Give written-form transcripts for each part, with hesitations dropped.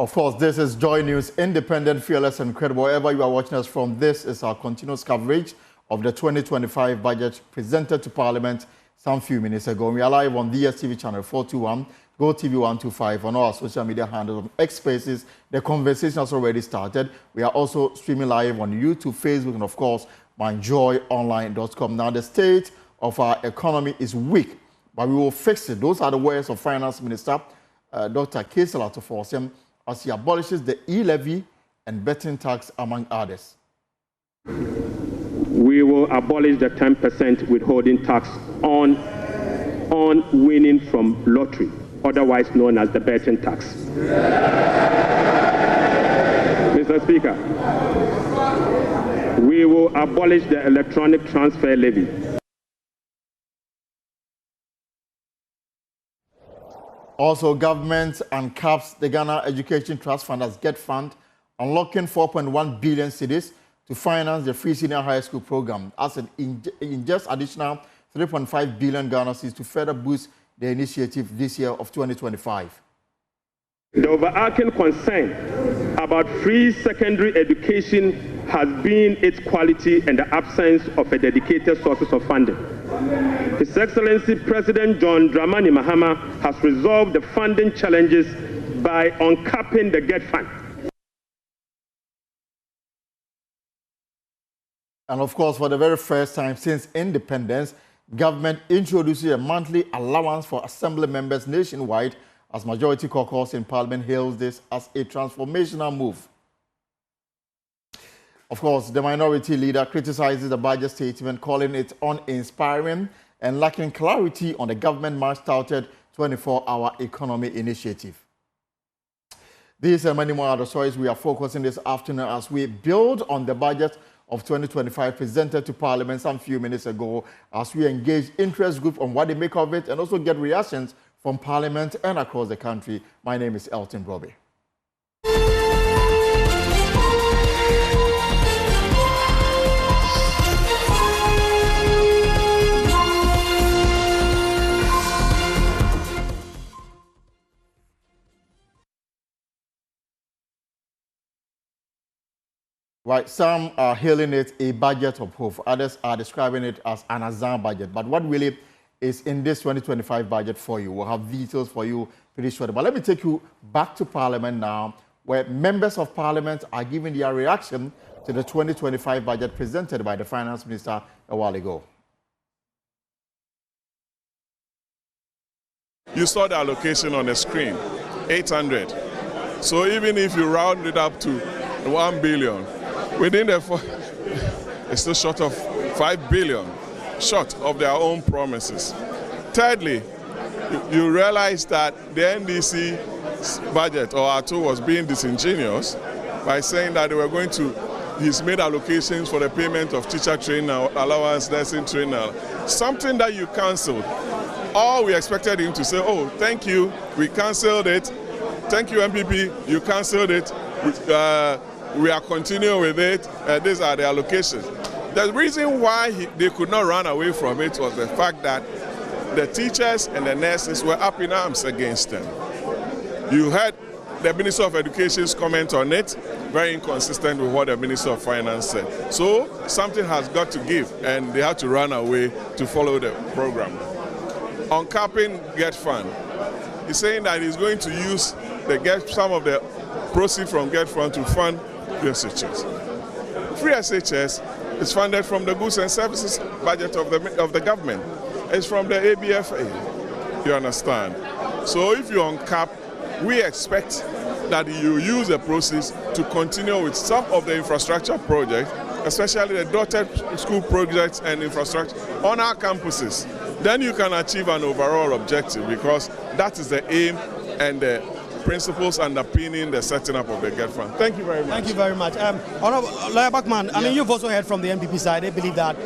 Of course, this is Joy News, independent, fearless, and credible. Wherever you are watching us from, this is our continuous coverage of the 2025 budget presented to Parliament some few minutes ago. We are live on DSTV channel 421, GoTV 125, on all our social media handles, on X Spaces. The conversation has already started. We are also streaming live on YouTube, Facebook, and of course, myjoyonline.com. Now, the state of our economy is weak, but we will fix it. Those are the words of Finance Minister Dr. Kesela Toforsiam, as he abolishes the E-levy and betting tax, among others. We will abolish the 10% withholding tax on winning from lottery, otherwise known as the betting tax. Mr. Speaker, we will abolish the electronic transfer levy. Also, government uncaps the Ghana Education Trust Fund as Get Fund, unlocking 4.1 billion cedis to finance the free senior high school program, as it ingests additional 3.5 billion Ghana cedis to further boost the initiative this year of 2025. The overarching concern about free secondary education has been its quality and the absence of a dedicated sources of funding. His Excellency President John Dramani Mahama has resolved the funding challenges by uncapping the Get Fund. And of course, for the very first time since independence, government introduces a monthly allowance for assembly members nationwide, as Majority Caucus in Parliament hails this as a transformational move. Of course, the minority leader criticizes the budget statement, calling it uninspiring and lacking clarity on the government much-touted 24-hour economy initiative. These and many more other stories we are focusing this afternoon as we build on the budget of 2025 presented to Parliament some few minutes ago, as we engage interest groups on what they make of it and also get reactions from Parliament and across the country. My name is Elton Broby. Right, some are hailing it a budget of hope. Others are describing it as an Azan budget. But what really is in this 2025 budget for you? We'll have details for you pretty shortly. But let me take you back to Parliament now, where members of Parliament are giving their reaction to the 2025 budget presented by the Finance Minister a while ago. You saw the allocation on the screen, 800. So even if you round it up to 1 billion, within the it's still short of 5 billion, short of their own promises. Thirdly, you realize that the NDC budget or ATO was being disingenuous by saying that they were going to, he's made allocations for the payment of teacher training allowance, nursing training, something that you cancelled. All we expected him to say, oh, thank you, we cancelled it. Thank you, MPP, you cancelled it. We are continuing with it. These are the allocations. The reason why they could not run away from it was the fact that the teachers and the nurses were up in arms against them. You heard the Minister of Education's comment on it, very inconsistent with what the Minister of Finance said. So something has got to give, and they had to run away to follow the program. On capping Get Fund, he's saying that he's going to use some of the proceeds from Get Fund to fund free SHS. Free SHS is funded from the goods and services budget of the government. It's from the ABFA, you understand? So if you uncap, we expect that you use the proceeds to continue with some of the infrastructure projects, especially the dotted school projects and infrastructure on our campuses. Then you can achieve an overall objective, because that is the aim and the principles underpinning the setting up of the Get Fund. Thank you very much. Thank you very much. Honorable Lawyer Bachman, I mean, you've also heard from the MPP side. They believe that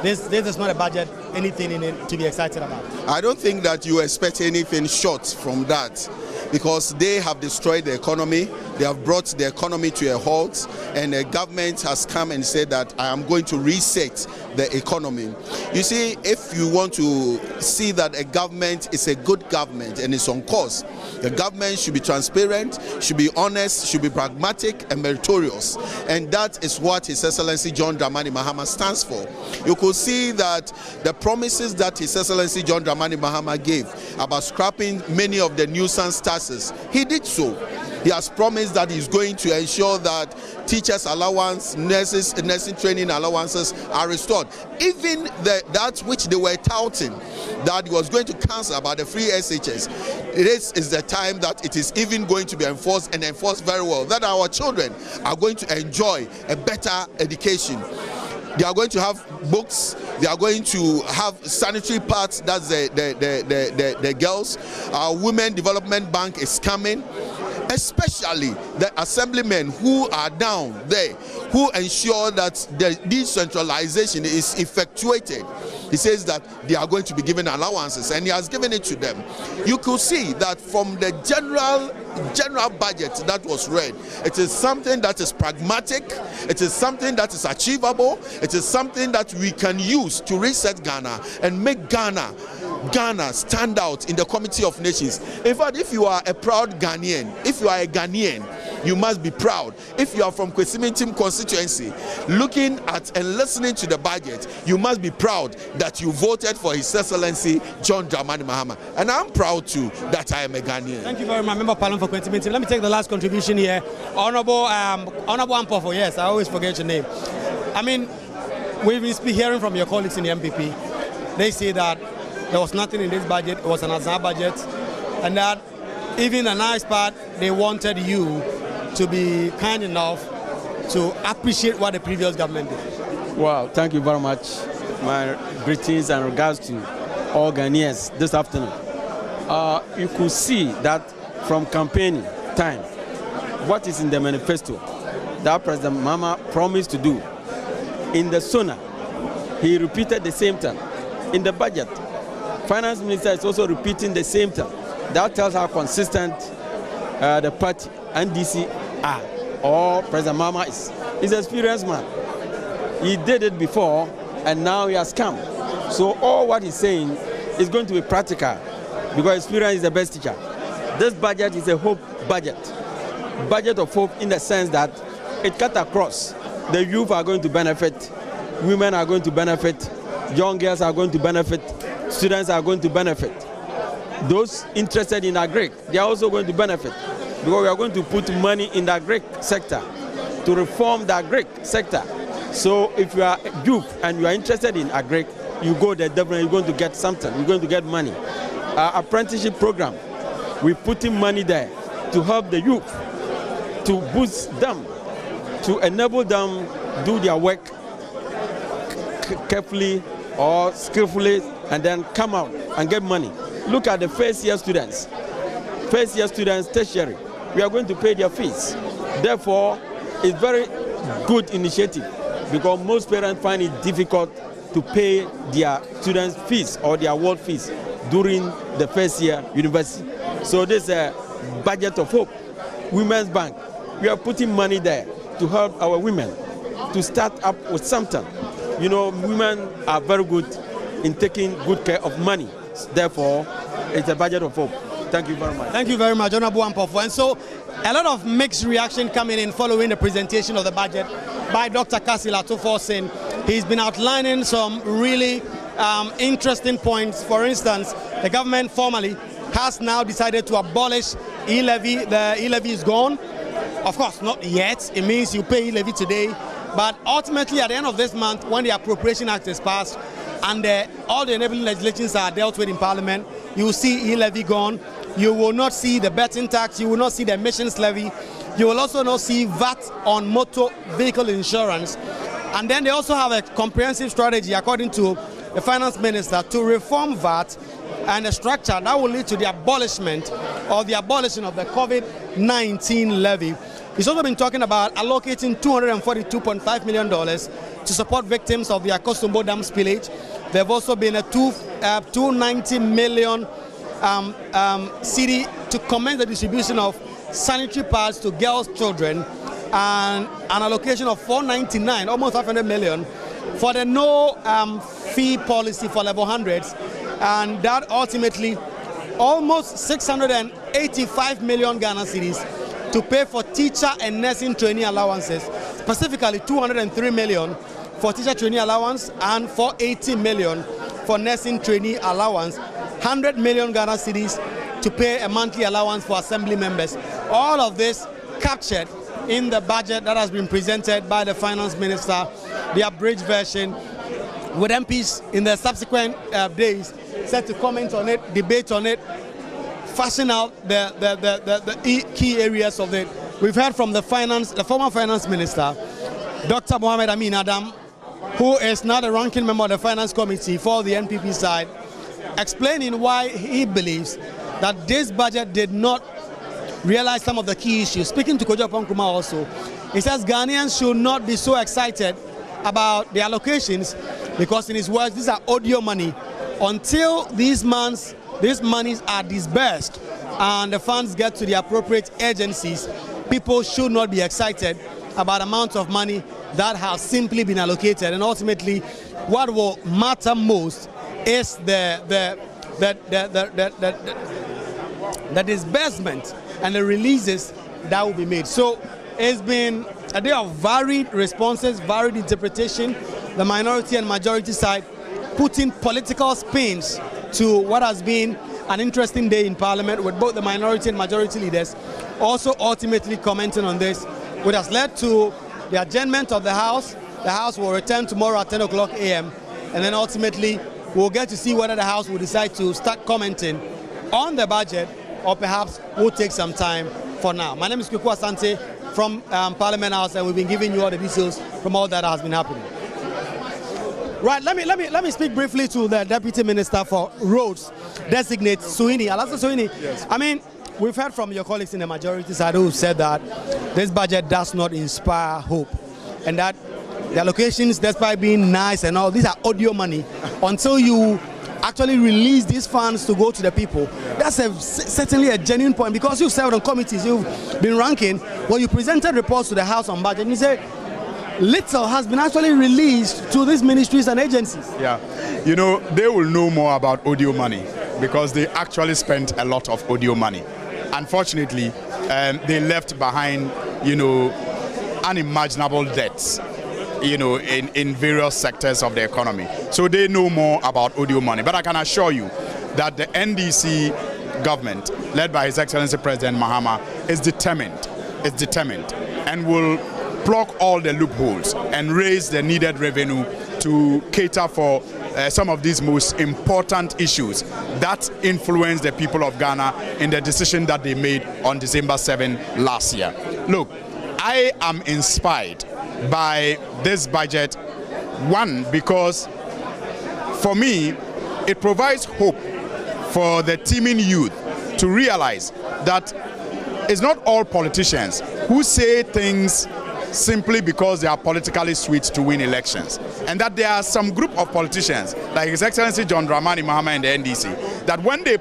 this is not a budget, anything in it to be excited about. I don't think that you expect anything short from that. because they have destroyed the economy. They have brought the economy to a halt, and the government has come and said that I am going to reset the economy. You see, if you want to see that a government is a good government and is on course, the government should be transparent, should be honest, should be pragmatic and meritorious. And that is what His Excellency John Dramani Mahama stands for. You could see that the promises that His Excellency John Dramani Mahama gave about scrapping many of the nuisance taxes, he did so. He has promised that he's going to ensure that teachers' allowance, nursing training allowances are restored. Even that which they were touting, that he was going to cancel about the free SHS, this is the time that it is even going to be enforced, and enforced very well, that our children are going to enjoy a better education. They are going to have books, they are going to have sanitary pads, that's the girls. Our Women Development Bank is coming. Especially the assemblymen who are down there, who ensure that the decentralization is effectuated. He says that they are going to be given allowances, and he has given it to them. You could see that from the general budget that was read, it is something that is pragmatic, it is something that is achievable, it is something that we can use to reset Ghana and make Ghana stand out in the Committee of Nations. In fact, if you are a proud Ghanaian, if you are a Ghanaian, you must be proud. If you are from Kwesimintim constituency, looking at and listening to the budget, you must be proud that you voted for His Excellency John Dramani Mahama. And I'm proud too that I am a Ghanaian. Thank you very much, Member Parliament for Kwesimintim. Let me take the last contribution here. Honorable Ampofo, yes, I always forget your name. I mean, we've been hearing from your colleagues in the MPP. They say that there was nothing in this budget, it was an Azar budget, and that even the nice part, they wanted you to be kind enough to appreciate what the previous government did. Wow, thank you very much. My greetings and regards to all Ghanaians this afternoon. You could see that from campaigning time, what is in the manifesto that President Mahama promised to do. In the SONA, he repeated the same thing. In the budget, Finance Minister is also repeating the same thing. That tells how consistent the party NDC are, or President Mahama is. He's an experienced man. He did it before, and now he has come. So all what he's saying is going to be practical, because experience is the best teacher. This budget is a hope budget. Budget of hope in the sense that it cuts across. The youth are going to benefit, women are going to benefit, young girls are going to benefit, students are going to benefit. Those interested in agric, they are also going to benefit, because we are going to put money in the agric sector to reform the agric sector. So if you are youth and you are interested in agric, you go there, definitely you're going to get something, you're going to get money. Our apprenticeship program, we're putting money there to help the youth, to boost them, to enable them do their work carefully or skillfully, and then come out and get money. Look at the first year students, tertiary. We are going to pay their fees. Therefore, it's very good initiative, because most parents find it difficult to pay their students' fees or their world fees during the first year university. So this is a budget of hope. Women's Bank, we are putting money there to help our women to start up with something. You know, women are very good in taking good care of money. Therefore, it's a budget of hope. Thank you very much. Thank you very much, Honorable Ampofo. And so, a lot of mixed reaction coming in following the presentation of the budget by Dr. Kassil Atuforsin. He's been outlining some really interesting points. For instance, the government formally has now decided to abolish E-levy. The E-levy is gone. Of course, not yet. It means you pay E-levy today. But ultimately, at the end of this month, when the Appropriation Act is passed and all the enabling legislations are dealt with in Parliament, you will see E-levy gone. You will not see the betting tax. You will not see the emissions levy. You will also not see VAT on motor vehicle insurance. And then they also have a comprehensive strategy, according to the Finance Minister, to reform VAT and a structure that will lead to the abolishment or the abolition of the COVID-19 levy. He's also been talking about allocating $242.5 million to support victims of the Akosombo Dam spillage. There have also been a $290 million city to commence the distribution of sanitary pads to girls' children and an allocation of 499, almost 500 million, for the no fee policy for level 100s, and that ultimately almost 685 million Ghana cedis to pay for teacher and nursing trainee allowances, specifically 203 million for teacher trainee allowance and 480 million for nursing trainee allowance, 100 million Ghana cedis to pay a monthly allowance for assembly members. All of this captured in the budget that has been presented by the finance minister, the abridged version, with MPs in the subsequent days set to comment on it, debate on it, fashion out the key areas of it. We've heard from the former finance minister, Dr. Mohamed Amin Adam, who is now the ranking member of the finance committee for the NPP side, explaining why he believes that this budget did not realize some of the key issues. Speaking to Kojo Pankuma also, he says Ghanaians should not be so excited about the allocations because, in his words, these are audio money. Until these monies are disbursed and the funds get to the appropriate agencies, people should not be excited about amounts of money that have simply been allocated. And ultimately, what will matter most is the disbursement and the releases that will be made. So it's been a day of varied responses, varied interpretation. The minority and majority side putting political spins to what has been an interesting day in Parliament, with both the minority and majority leaders also ultimately commenting on this, which has led to the adjournment of the House. The House will return tomorrow at 10 o'clock a.m. and then ultimately we'll get to see whether the House will decide to start commenting on the budget, or perhaps we'll take some time for now. My name is Kweku Asante from Parliament House, and we've been giving you all the details from all that has been happening. Right, let me speak briefly to the Deputy Minister for Roads, designate Suhuyini. Alastair Suhuyini, yes. I mean, we've heard from your colleagues in the majority side who said that this budget does not inspire hope, and that the allocations, despite being nice and all, these are audio money until you actually release these funds to go to the people. That's certainly a genuine point, because you've served on committees, you've been ranking. Well, you presented reports to the House on budget, and you say little has been actually released to these ministries and agencies. Yeah, you know, they will know more about audio money because they actually spent a lot of audio money. Unfortunately, they left behind, you know, unimaginable debts, you know, in various sectors of the economy. So they know more about audio money. But I can assure you that the NDC government, led by His Excellency President Mahama, is determined, and will plug all the loopholes and raise the needed revenue to cater for some of these most important issues that influence the people of Ghana in the decision that they made on December 7 last year. Look, I am inspired by this budget, one, because for me it provides hope for the teeming youth to realize that it's not all politicians who say things simply because they are politically sweet to win elections, and that there are some group of politicians like His Excellency John Dramani Mahama and the NDC that when they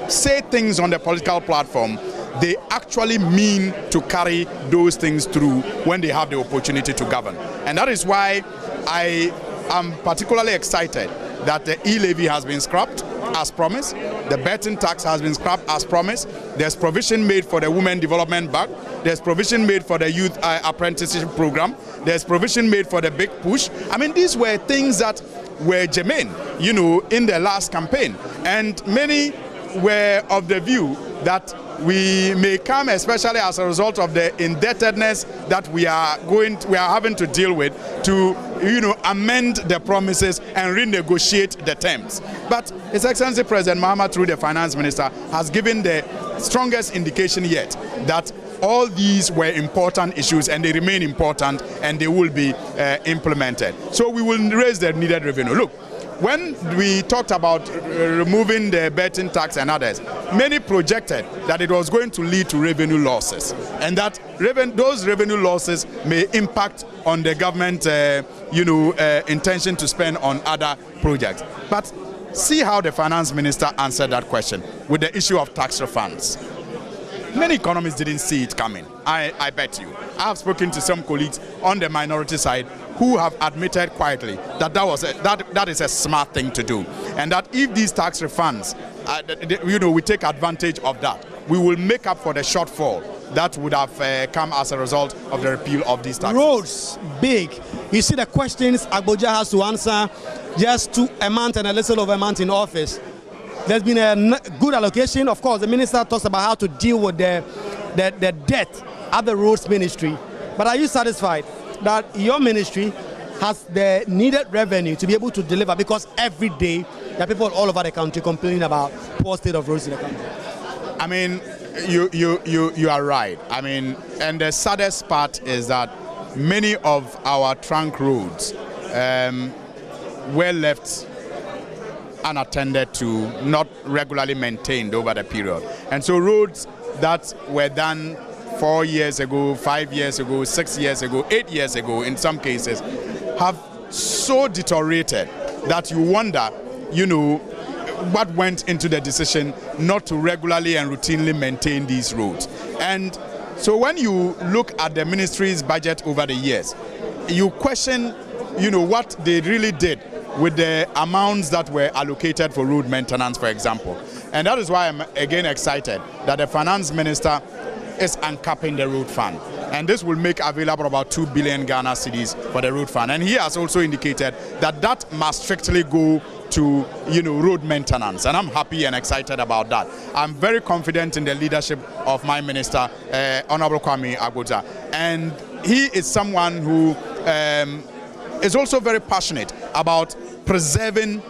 say things on the political platform, they actually mean to carry those things through when they have the opportunity to govern. And that is why I am particularly excited that the E-levy has been scrapped as promised, the betting tax has been scrapped as promised, there's provision made for the Women Development Bank, there's provision made for the Youth Apprenticeship Program, there's provision made for the Big Push. I mean, these were things that were germane, you know, in the last campaign. And many were of the view that we may come, especially as a result of the indebtedness that we are having to deal with, to, you know, amend the promises and renegotiate the terms. But His Excellency President Mahama, through the Finance Minister, has given the strongest indication yet that all these were important issues and they remain important and they will be implemented. So we will raise the needed revenue. Look, when we talked about removing the betting tax and others, many projected that it was going to lead to revenue losses, and that those revenue losses may impact on the government, intention to spend on other projects. But see how the Finance Minister answered that question with the issue of tax refunds. Many economists didn't see it coming, I bet you. I have spoken to some colleagues on the minority side who have admitted quietly that that is a smart thing to do, and that if these tax refunds, we take advantage of that, we will make up for the shortfall that would have come as a result of the repeal of these taxes. Roads, big. You see the questions Agboja has to answer just to a month and a little over a month in office. There's been a good allocation. Of course, the minister talks about how to deal with the debt at the roads ministry. But are you satisfied that your ministry has the needed revenue to be able to deliver? Because every day there are people all over the country complaining about poor state of roads in the country. I mean, you are right. I mean, and the saddest part is that many of our trunk roads were left unattended to, not regularly maintained over the period. And so roads that were done 4 years ago, 5 years ago, 6 years ago, 8 years ago, in some cases, have so deteriorated that you wonder, what went into the decision not to regularly and routinely maintain these roads. And so when you look at the ministry's budget over the years, you question, what they really did with the amounts that were allocated for road maintenance, for example. And that is why I'm again excited that the finance minister is uncapping the road fund. And this will make available about 2 billion Ghana cedis for the road fund. And he has also indicated that that must strictly go to road maintenance, and I'm happy and excited about that. I'm very confident in the leadership of my minister, Honorable Kwame Agbodza, and he is someone who is also very passionate about preserving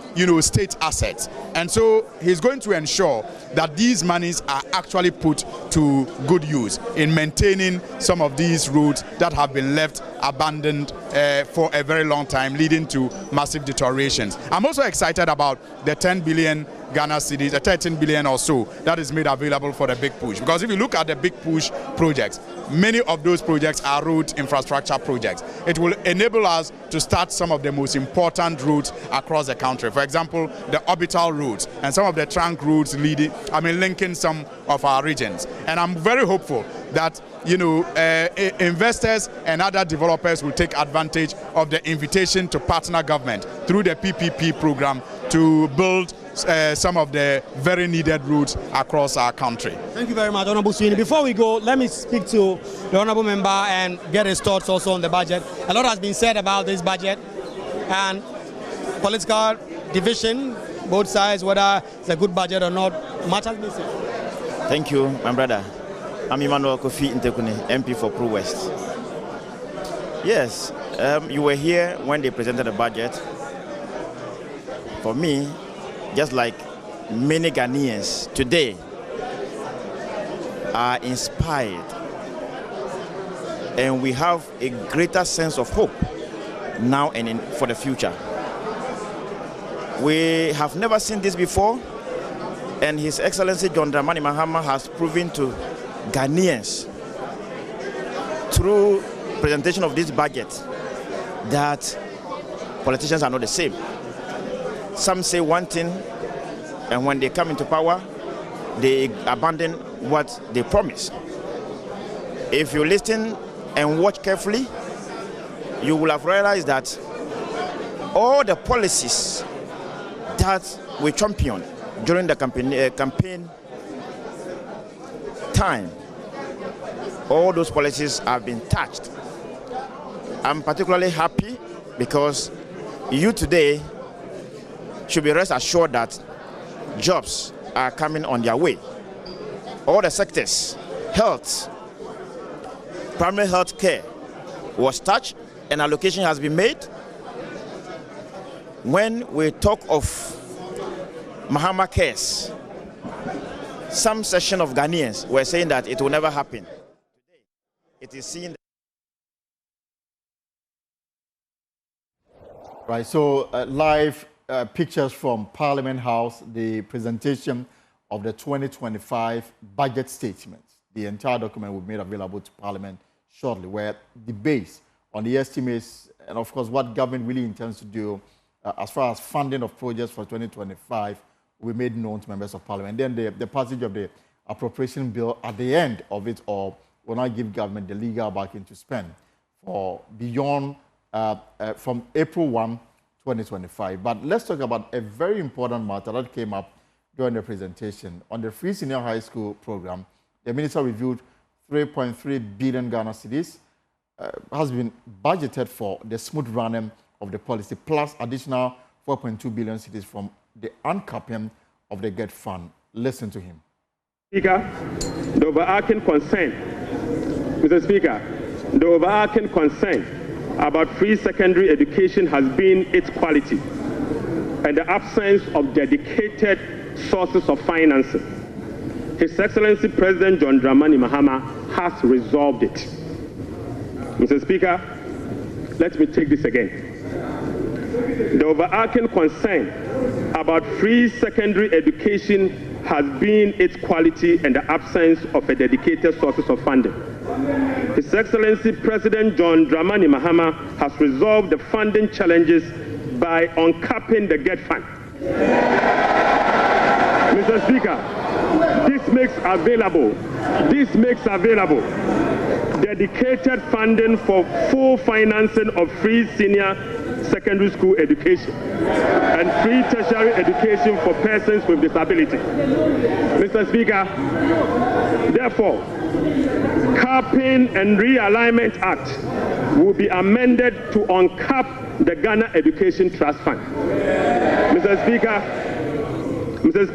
state assets, and so he's going to ensure that these monies are actually put to good use in maintaining some of these roads that have been left abandoned for a very long time, leading to massive deteriorations. I'm also excited about the 10 billion Ghana cedis, 13 billion or so that is made available for the Big Push, because if you look at the Big Push projects, many of those projects are road infrastructure projects. It will enable us to start some of the most important roads across the country. For example, the orbital roads and some of the trunk roads linking some of our regions. And I'm very hopeful that investors and other developers will take advantage of the invitation to partner government through the PPP program to build some of the very needed roads across our country. Thank you very much, Honorable Sweeney. Before we go, let me speak to the Honorable Member and get his thoughts also on the budget. A lot has been said about this budget and political division, both sides, whether it's a good budget or not. Much has been said. Thank you, my brother. I'm Emmanuel Kofi Ntekune, MP for Pro West. Yes, you were here when they presented the budget. For me, just like many Ghanaians today are inspired, and we have a greater sense of hope now and for the future. We have never seen this before, and His Excellency John Dramani Mahama has proven to Ghanaians through presentation of this budget that politicians are not the same. Some say one thing, and when they come into power, they abandon what they promise. If you listen and watch carefully, you will have realized that all the policies that we championed during the campaign time, all those policies have been touched. I'm particularly happy because you today should be rest assured that jobs are coming on their way. All the sectors, health, primary health care was touched and allocation has been made. When we talk of Mahama Cares, some section of Ghanaians were saying that it will never happen. Today, it is seen. Right, so live pictures from Parliament House, the presentation of the 2025 budget statement. The entire document will be made available to Parliament shortly, where debates on the estimates and, of course, what government really intends to do as far as funding of projects for 2025 will be made known to members of Parliament. Then the passage of the appropriation bill at the end of it all will not give government the legal backing to spend for beyond from April 1, 2025. But let's talk about a very important matter that came up during the presentation. On the free senior high school program, the minister reviewed 3.3 billion Ghana cedis has been budgeted for the smooth running of the policy, plus additional 4.2 billion cedis from the uncapping of the GET fund. Listen to him. Speaker, the overarching concern, Mr. Speaker, the overarching concern about free secondary education has been its quality and the absence of dedicated sources of financing. His Excellency President John Dramani Mahama has resolved it. Mr. Speaker, let me take this again. The overarching concern about free secondary education has been its quality and the absence of a dedicated sources of funding. His Excellency President John Dramani Mahama has resolved the funding challenges by uncapping the GET fund. Mr. Speaker, this makes available dedicated funding for full financing of free senior secondary school education and free tertiary education for persons with disability. Mr. Speaker, therefore, Capping and Realignment Act will be amended to uncap the Ghana Education Trust Fund. Mr. Speaker, this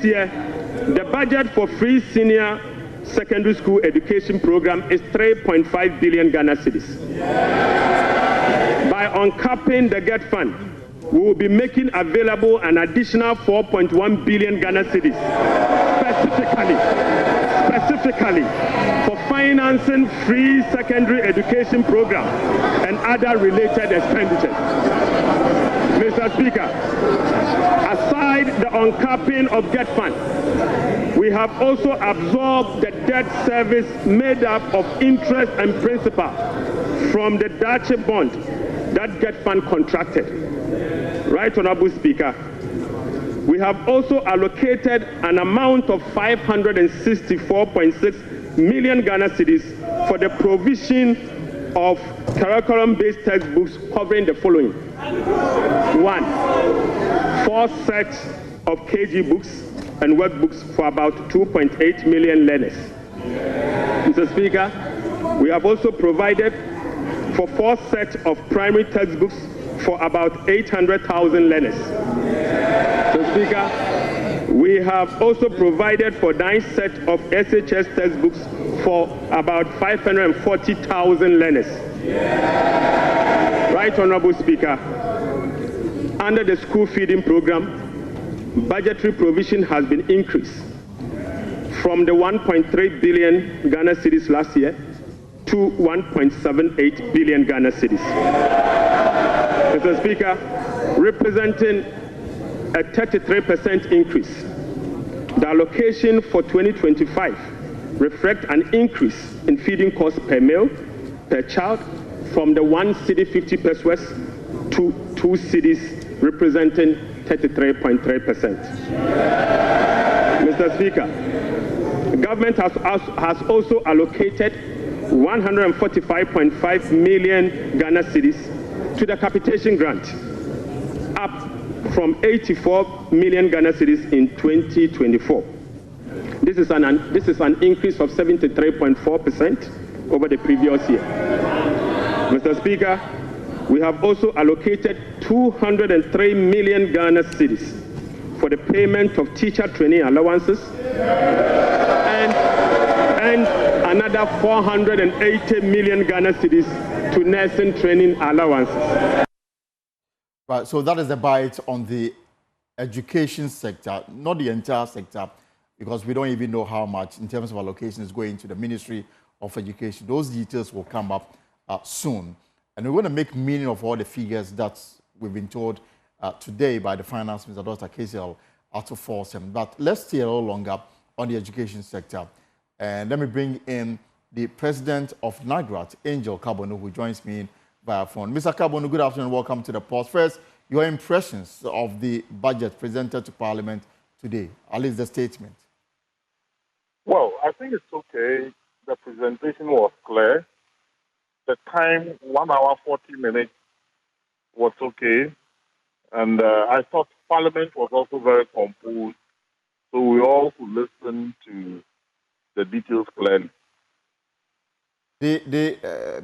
year, the budget for free senior secondary school education program is 3.5 billion Ghana cedis. By uncapping the GET fund, we will be making available an additional 4.1 billion Ghana cedis, specifically for financing free secondary education program and other related expenditures. Mr. Speaker, aside the uncapping of GET fund, we have also absorbed the debt service made up of interest and principal from the Dache bond that GET fund contracted. Right, Honorable Speaker, we have also allocated an amount of 564.6 million Ghana cedis for the provision of curriculum-based textbooks covering the following. 1, 4 sets of KG books and workbooks for about 2.8 million learners. Mr. Speaker, we have also provided for 4 sets of primary textbooks for about 800,000 learners. Mr. Speaker, we have also provided for 9 sets of SHS textbooks for about 540,000 learners. Right, Honorable Speaker, under the school feeding program, budgetary provision has been increased from the 1.3 billion Ghana cedis last year to 1.78 billion Ghana cedis. Mr. Speaker, representing a 33% increase. The allocation for 2025 reflects an increase in feeding costs per meal, per child, from the 1 cedi 50 pesos to 2 cedis, representing 33.3%. Mr. Speaker, the government has also allocated 145.5 million Ghana cedis to the capitation grant, up from 84 million Ghana cedis in 2024. This is an increase of 73.4% over the previous year. Mr. Speaker, we have also allocated 203 million Ghana cedis for the payment of teacher training allowances and another 480 million Ghana cedis to nursing training allowances. Right, so that is the bite on the education sector, not the entire sector, because we don't even know how much in terms of allocation is going to the Ministry of Education. Those details will come up soon. And we're going to make meaning of all the figures that we've been told today by the Finance Minister, Dr. KCL Atuforsen. But let's stay a little longer on the education sector. And let me bring in the president of NAGRAT, Angel Kabono, who joins me via phone. Mr. Kabonu, good afternoon. Welcome to the Pulse. First, your impressions of the budget presented to Parliament today, at least the statement. Well, I think it's okay. The presentation was clear. The time, 1 hour, 40 minutes, was okay. And I thought Parliament was also very composed, so we all could listen to the details clearly.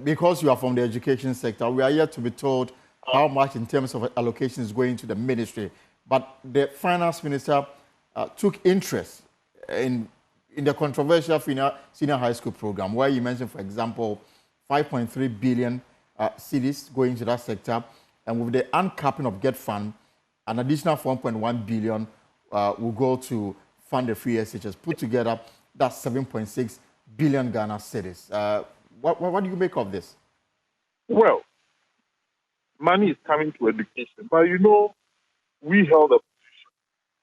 Because you are from the education sector, we are yet to be told how much in terms of allocation is going to the ministry. But the finance minister took interest in the controversial senior high school program, where you mentioned, for example, 5.3 billion cedis going to that sector, and with the uncapping of Get Fund, an additional 1.1 billion will go to fund the free SHS. Put together, that's 7.6 billion Ghana cedis. What do you make of this? Well, money is coming to education, but you know, we held a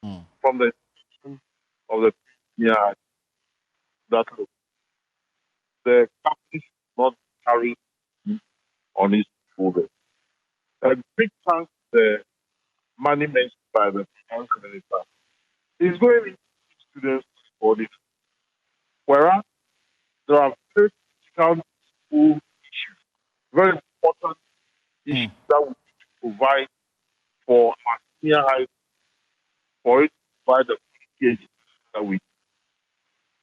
position from the institution of the PNI that look, the company should not carry on its shoulders. A big chunk of the money mentioned by the finance minister is going into students' bodies, whereas there are very critical school issues, very important issues that we need to provide for our senior high school, for it to provide the qualifications that we need.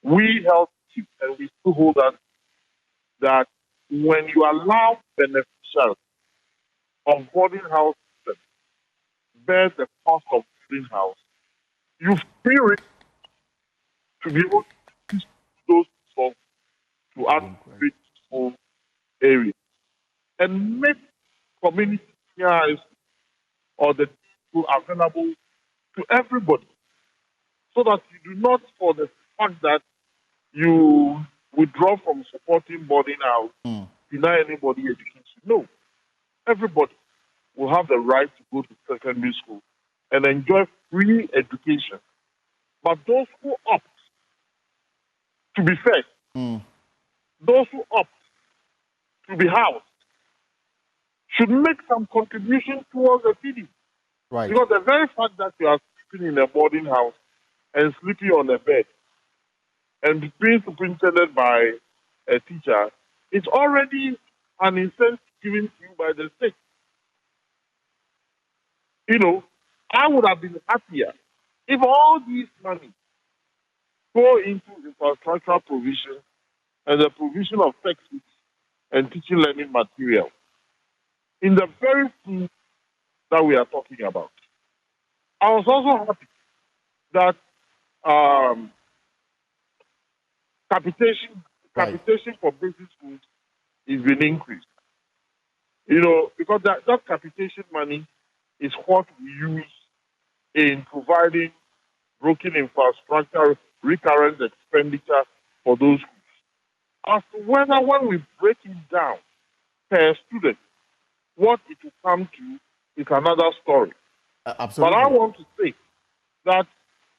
We held you, and we still hold that when you allow beneficiaries of boarding house bear the cost of boarding house, you feel it to be able to use those funds to upgrade school areas and make community care or the school available to everybody, so that you do not, for the fact that you withdraw from supporting boarding house, deny anybody education. No, everybody will have the right to go to secondary school and enjoy free education. But those who opt to be fed, those who opt to be housed, should make some contribution towards the feeding. Right. Because the very fact that you are sleeping in a boarding house and sleeping on a bed and being superintended by a teacher, it's already an incentive given to you by the state. You know, I would have been happier if all these money go into infrastructural provision and the provision of textbooks and teaching learning material in the very field that we are talking about. I was also happy that capitation for basic schools is being increased. You know, because that capitation money is what we use in providing broken infrastructure, recurrent expenditure for those schools. As to whether when we break it down per student, what it will come to is another story. Absolutely. But I want to say that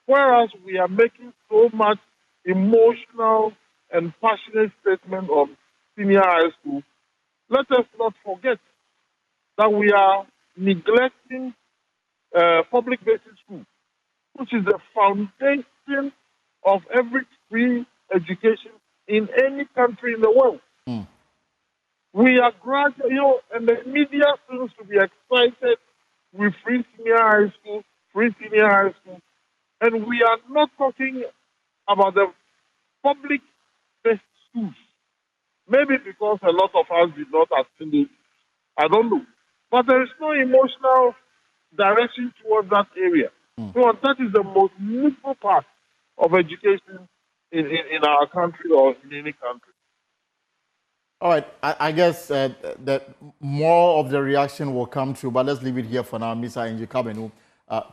whereas we are making so much emotional and passionate statement of senior high school, let us not forget that we are neglecting public basic school, which is the foundation of every free education in any country in the world. We are gradually, you know, and the media seems to be excited with free senior high school, and we are not talking about the public basic schools. Maybe because a lot of us did not attend it, I don't know. But there is no emotional direction towards that area. So that is the most meaningful part of education in our country or in any country. All right, I guess that more of the reaction will come through, but let's leave it here for now. Mr. Inji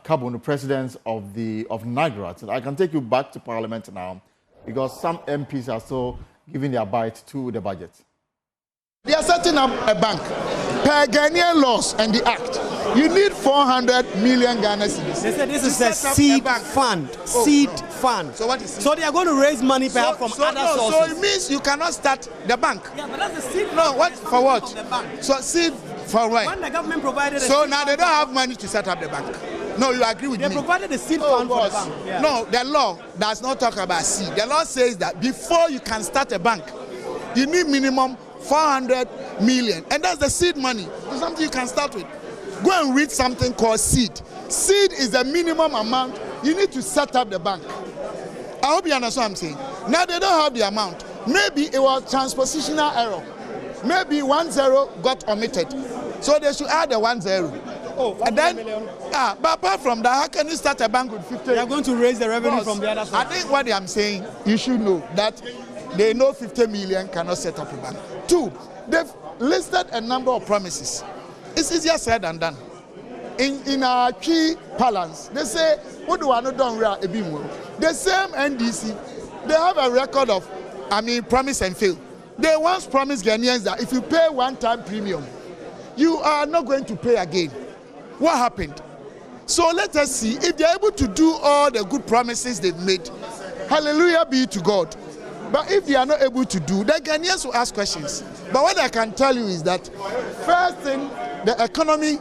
Kabonu, President of NAGRAT. I can take you back to Parliament now, because some MPs are still giving their bite to the budget. They are setting up a bank per Ghanaian laws and the act. You need 400 million Ghana cedis. They said this is a seed fund. Seed fund. So what is seed? So they are going to raise money perhaps from other sources. So it means you cannot start the bank. Yeah, but that's the seed. No, what for what? So seed for what? When the government provided. So now they don't have money to set up the bank. No, you agree with me? They provided the seed fund for the bank. Yeah. No, the law does not talk about seed. The law says that before you can start a bank, you need minimum 400 million, and that's the seed money. It's something you can start with. Go and read something called seed. Seed is the minimum amount you need to set up the bank. I hope you understand what I'm saying. Now they don't have the amount. Maybe it was transpositional error. Maybe 10 got omitted, so they should add the 10. Oh, and then, million. But apart from that, how can you start a bank with 50? They are going to raise the revenue from the other side. I think what I'm saying, you should know that they know 50 million cannot set up a bank. 2, they've listed a number of promises. It's easier said than done. In our key balance, they say, what do I know done? The same NDC, they have a record of, promise and fail. They once promised Ghanaians that if you pay one-time premium, you are not going to pay again. What happened? So let us see if they're able to do all the good promises they've made. Hallelujah be to God. But if they are not able to do, the Ghanaians will ask questions. But what I can tell you is that, first thing, the economy,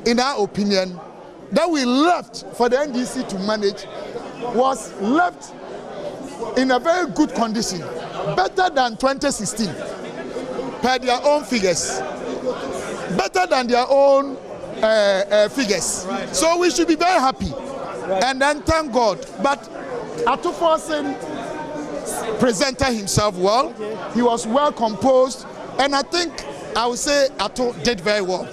in our opinion, that we left for the NDC to manage was left in a very good condition, better than 2016, per their own figures, better than their own figures. Right. So we should be very happy, and then thank God. But Atuforsen presented himself well. He was well composed, and I think I would say Ato did very well,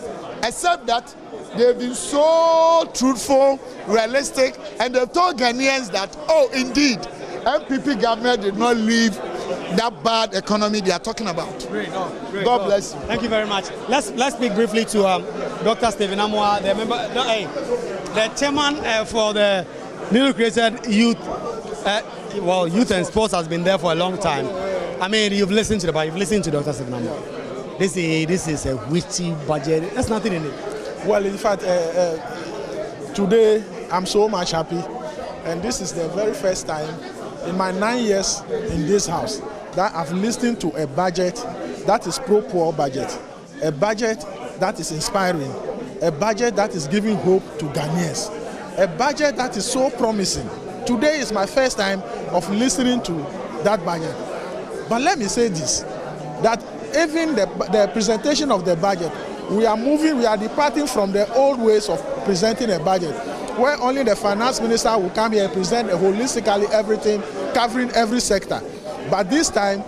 except that they've been so truthful, realistic, and they've told Ghanaians that, oh, indeed, MPP government did not leave that bad economy they are talking about. Great. God bless you. Thank you very much. Let's speak briefly to Dr. Stephen Amoah, the member, the chairman for the newly created youth. Youth and sports has been there for a long time. I mean, you've listened to the budget. You've listened to Dr. Stephen Amoah. This is a witty budget. There's nothing in it. Well, in fact, today I'm so much happy, and this is the very first time in my 9 years in this house that I've listened to a budget that is pro-poor budget, a budget that is inspiring, a budget that is giving hope to Ghanaians, a budget that is so promising. Today is my first time of listening to that budget. But let me say this, that even the presentation of the budget, we are departing from the old ways of presenting a budget, where only the finance minister will come here and present holistically everything, covering every sector. But this time,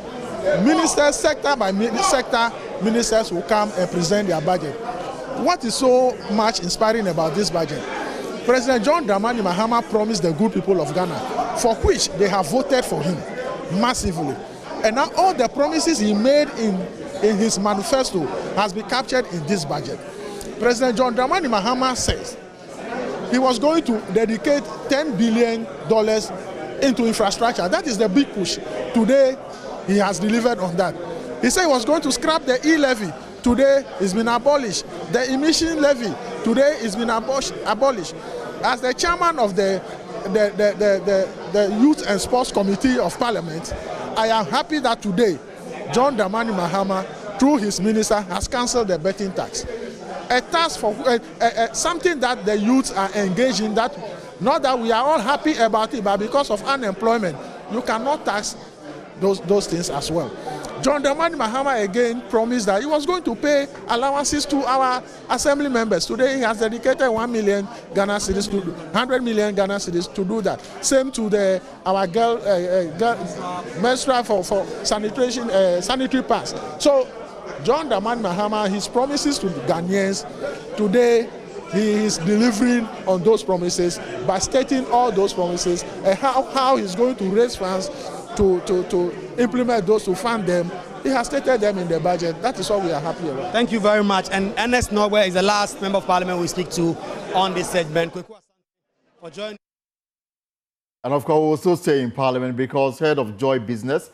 ministers, sector by sector, ministers will come and present their budget. What is so much inspiring about this budget? President John Dramani Mahama promised the good people of Ghana, for which they have voted for him massively. And now all the promises he made in his manifesto has been captured in this budget. President John Dramani Mahama says he was going to dedicate $10 billion into infrastructure. That is the big push. Today, he has delivered on that. He said he was going to scrap the E-levy. Today, it's been abolished. The emission levy, today, it's been abolished. As the chairman of the Youth and Sports Committee of Parliament, I am happy that today, John Dramani Mahama, through his minister, has cancelled the betting tax. A tax for something that the youths are engaged in, that not that we are all happy about it, but because of unemployment, you cannot tax those things as well. John Dramani Mahama again promised that he was going to pay allowances to our assembly members. Today he has dedicated 1 million Ghana cedis to 100 million Ghana cedis to do that. Same to our girl menstrual for sanitation sanitary pass. So John Dramani Mahama, his promises to the Ghanaians, today he is delivering on those promises by stating all those promises and how he's going to raise funds to implement those, to fund them. He has stated them in the budget. That is what we are happy about. Thank you very much. And Ernest Norway is the last member of parliament we speak to on this segment. For joining. And of course, we'll also stay in parliament because head of Joy Business,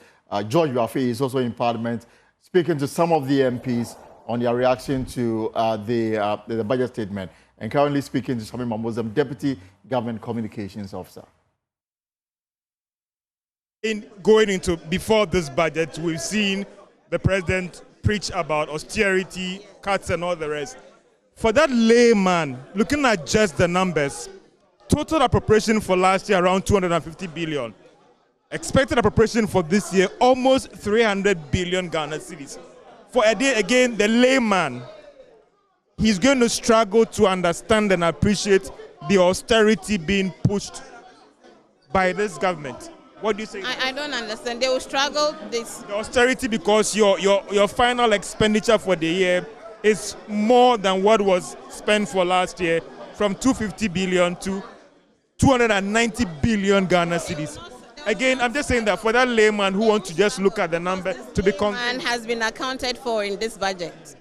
George Wafe, is also in parliament, speaking to some of the MPs on their reaction to the budget statement, and currently speaking to Sami Mamozem, Deputy Government Communications Officer. Before this budget, we've seen the president preach about austerity, cuts, and all the rest. For that layman, looking at just the numbers, total appropriation for last year around 250 billion. Expected appropriation for this year almost 300 billion Ghana cedis. For again, the layman, he's going to struggle to understand and appreciate the austerity being pushed by this government. What do you say? I don't understand. They will struggle this. The austerity, because your final expenditure for the year is more than what was spent for last year, from 250 billion to 290 billion Ghana cedis. Again, I'm just saying that for that layman who wants to just look at the number to be and has been accounted for in this budget.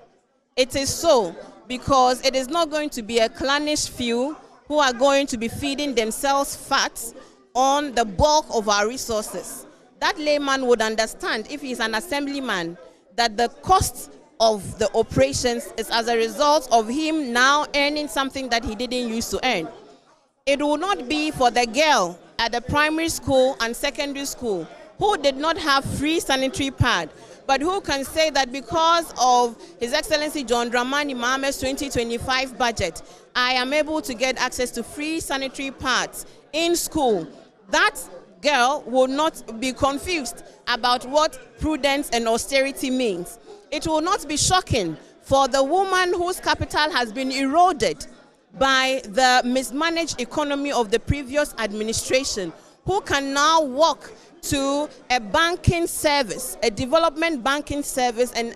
It is so because it is not going to be a clannish few who are going to be feeding themselves fat on the bulk of our resources. That layman would understand, if he's an assemblyman, that the cost of the operations is as a result of him now earning something that he didn't used to earn. It will not be for the girl at the primary school and secondary school who did not have free sanitary pad, but who can say that because of His Excellency John Dramani Mahamat's 2025 budget, I am able to get access to free sanitary pads in school. That girl will not be confused about what prudence and austerity means. It will not be shocking for the woman whose capital has been eroded by the mismanaged economy of the previous administration, who can now walk to a banking service, a development banking service, and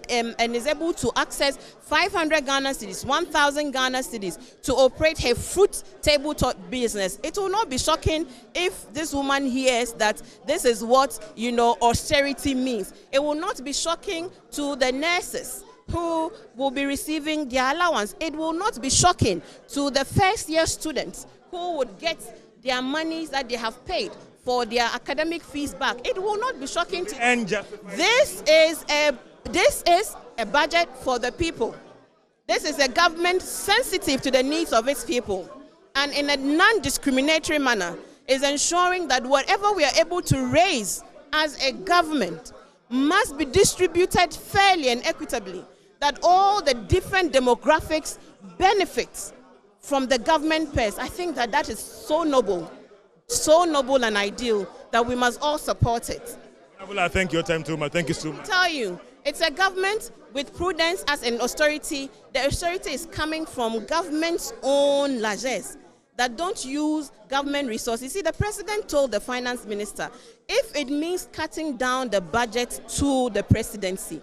is able to access 500 Ghana cedis, 1,000 Ghana cedis to operate her fruit tabletop business. It will not be shocking if this woman hears that this is what, austerity means. It will not be shocking to the nurses who will be receiving their allowance. It will not be shocking to the first-year students who would get their monies that they have paid for their academic fees back. It will not be shocking to them. This is a budget for the people. This is a government sensitive to the needs of its people, and in a non-discriminatory manner is ensuring that whatever we are able to raise as a government must be distributed fairly and equitably, that all the different demographics benefit from the government purse. I think that is so noble and ideal that we must all support it. I thank your time too much. Thank you so much. I tell you, it's a government with prudence as an austerity. The austerity is coming from government's own largesse that don't use government resources. See, the president told the finance minister, if it means cutting down the budget to the presidency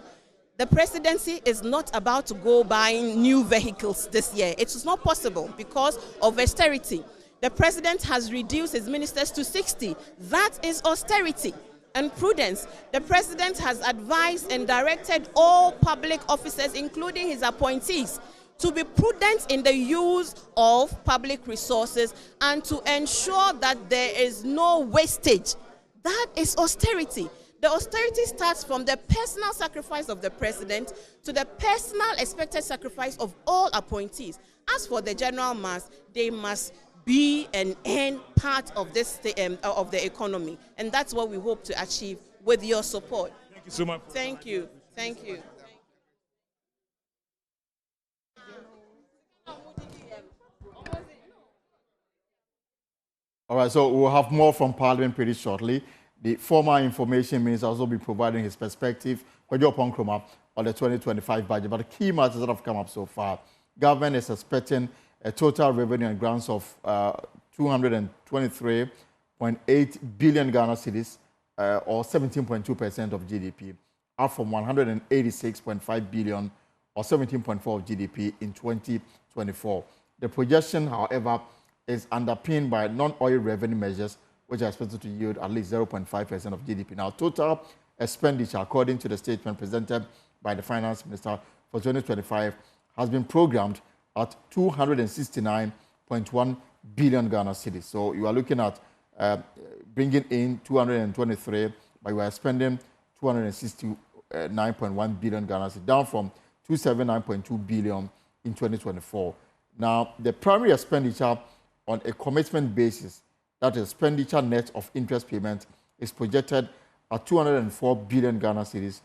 is not about to go buying new vehicles this year. It is not possible because of austerity. The president has reduced his ministers to 60. That is austerity and prudence. The president has advised and directed all public officers, including his appointees, to be prudent in the use of public resources and to ensure that there is no wastage. That is austerity. The austerity starts from the personal sacrifice of the president to the personal expected sacrifice of all appointees. As for the general mass, they must be and earn part of this of the economy, and that's what we hope to achieve with your support. Thank you so much. Thank you. Thank you. All right, so we'll have more from Parliament pretty shortly. The former information minister will also be providing his perspective on the 2025 budget. But the key matters that have come up so far, government is expecting a total revenue and grants of 223.8 billion Ghana cedis, or 17.2% of GDP, up from 186.5 billion, or 17.4% of GDP in 2024. The projection, however, is underpinned by non-oil revenue measures, which are expected to yield at least 0.5% of GDP. Now, total expenditure, according to the statement presented by the finance minister for 2025, has been programmed at 269.1 billion Ghana cedis. So you are looking at bringing in 223, but you are spending 269.1 billion Ghana cedis, down from 279.2 billion in 2024. Now, the primary expenditure on a commitment basis, that is expenditure net of interest payment, is projected at 204 billion Ghana cedis,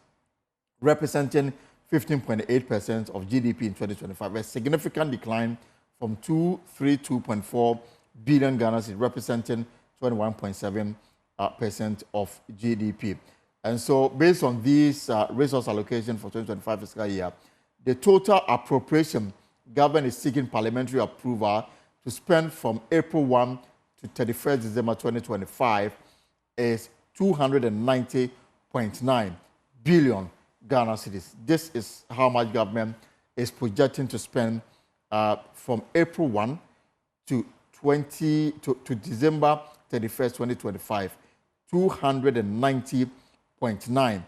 representing 15.8% of GDP in 2025, a significant decline from 232.4 billion Ghana cedis, representing 21.7% of GDP. And so, based on these resource allocation for 2025 fiscal year, the total appropriation government is seeking parliamentary approval to spend from April 1 to 31st December 2025 is 290.9 billion Ghana cedis. This is how much government is projecting to spend from April 1 to December 31st, 2025. 290.9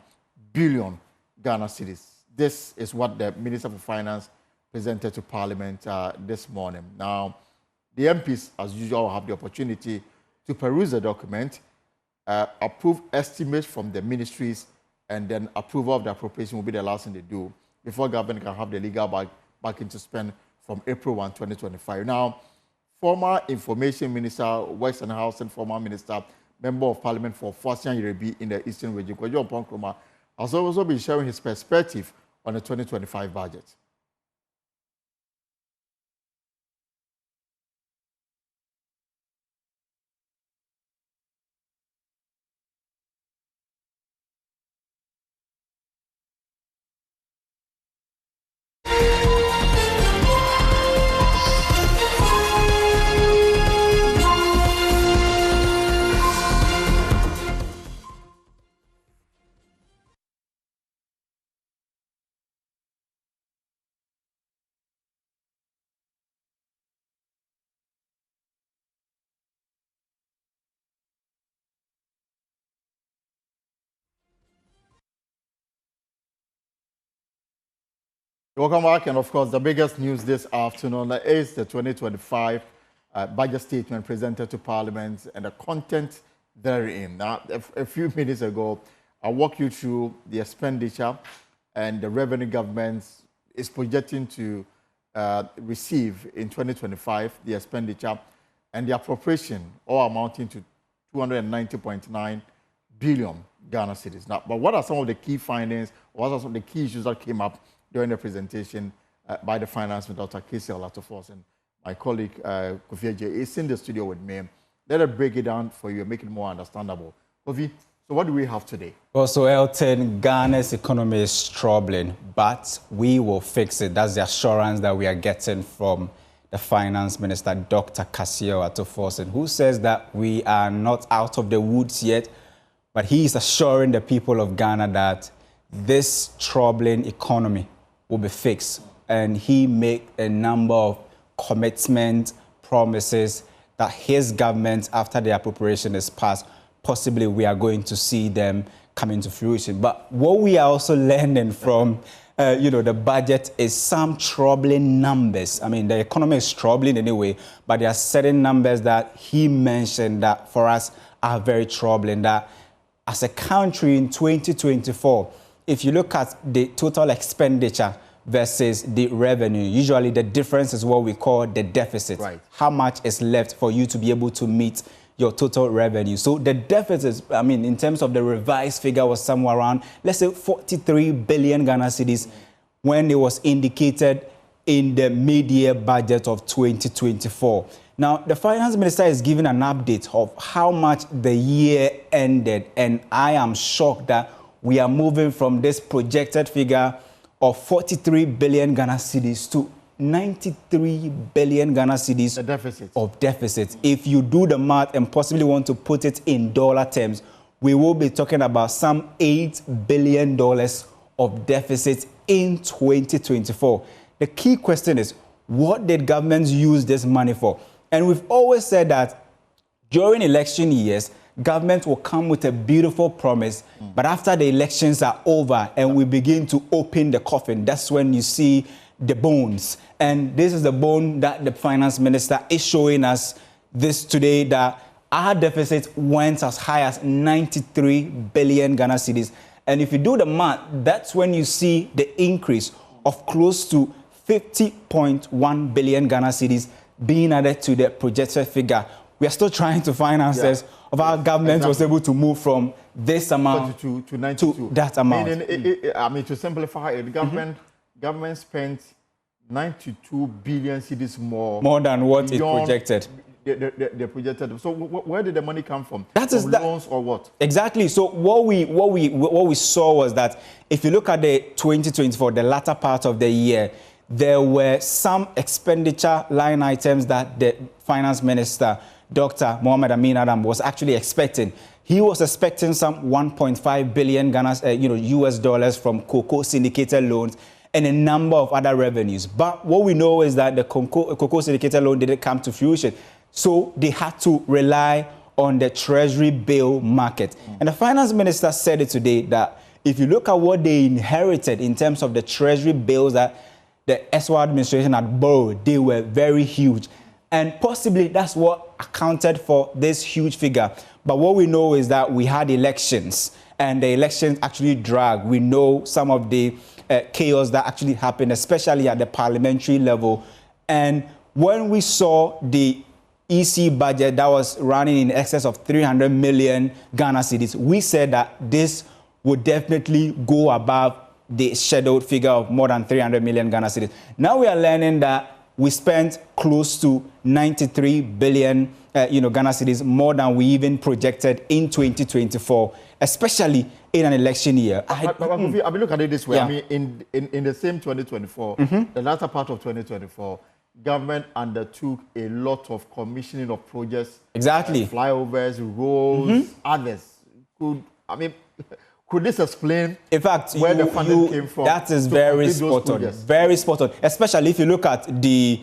billion Ghana cedis. This is what the Minister for Finance presented to Parliament this morning. Now, the MPs, as usual, will have the opportunity to peruse the document, approve estimates from the ministries, and then approval of the appropriation will be the last thing they do before government can have the legal backing to spend from April 1, 2025. Now, former Information Minister, West and Housing, former Minister, Member of Parliament for Afenyo-Markin in the Eastern Region, Kwajo Ponkroma, has also been sharing his perspective on the 2025 budget. Welcome back, and of course, the biggest news this afternoon is the 2025 budget statement presented to Parliament and the content therein. Now, a few minutes ago, I walked you through the expenditure and the revenue government is projecting to receive in 2025, the expenditure and the appropriation, all amounting to 290.9 billion Ghana cedis. Now, but what are some of the key findings? What are some of the key issues that came up during the presentation by the Finance Minister, Dr. Kassiel Atofors, and my colleague Kofi J is in the studio with me. Let us break it down for you and make it more understandable. Kofi, so what do we have today? Well, so Elton, Ghana's economy is troubling, but we will fix it. That's the assurance that we are getting from the Finance Minister, Dr. Kassiel Atofors, who says that we are not out of the woods yet, but he is assuring the people of Ghana that this troubling economy will be fixed. And he made a number of commitments, promises that his government, after the appropriation is passed, possibly we are going to see them come into fruition. But what we are also learning from, the budget is some troubling numbers. I mean, the economy is troubling anyway, but there are certain numbers that he mentioned that for us are very troubling, that as a country in 2024, if you look at the total expenditure versus the revenue, usually the difference is what we call the deficit. Right. How much is left for you to be able to meet your total revenue. So the deficit, I mean, in terms of the revised figure, was somewhere around, let's say, 43 billion Ghana cedis when it was indicated in the mid-year budget of 2024. Now, the Finance Minister is giving an update of how much the year ended, and I am shocked that we are moving from this projected figure of 43 billion Ghana cedis to 93 billion Ghana cedis of deficit. If you do the math and possibly want to put it in dollar terms, we will be talking about some $8 billion of deficit in 2024. The key question is, what did governments use this money for? And we've always said that during election years, government will come with a beautiful promise, but after the elections are over and we begin to open the coffin, that's when you see the bones. And this is the bone that the Finance Minister is showing us this today, that our deficit went as high as 93 billion Ghana cedis. And if you do the math, that's when you see the increase of close to 50.1 billion Ghana cedis being added to the projected figure we are still trying to finance this of our government was able to move from this amount to 92. To that amount. Meaning, to simplify it, government spent 92 billion cedis more than what it projected. They projected. So where did the money come from? That is loans or what? Exactly. So what we saw was that if you look at the 2024, the latter part of the year, there were some expenditure line items that the finance minister, Dr. Mohamed Amin Adam, was actually expecting. He was expecting some 1.5 billion US dollars from cocoa syndicated loans and a number of other revenues. But what we know is that the cocoa syndicated loan didn't come to fruition. So they had to rely on the treasury bill market. And the finance minister said it today that if you look at what they inherited in terms of the treasury bills that the SWA administration had borrowed, they were very huge. And possibly that's what accounted for this huge figure. But what we know is that we had elections, and the elections actually dragged. We know some of the chaos that actually happened, especially at the parliamentary level. And when we saw the EC budget that was running in excess of 300 million Ghana cedis, we said that this would definitely go above the scheduled figure of more than 300 million Ghana cedis. Now we are learning that we spent close to 93 billion Ghana cedis, more than we even projected in 2024, especially in an election year. I mean, look at it this way. I mean, in the same 2024, the latter part of 2024, government undertook a lot of commissioning of projects. Exactly. Flyovers, roads, others. Could this explain, in fact, where the funding came from? That is very spot on. Very spot on. Especially if you look at the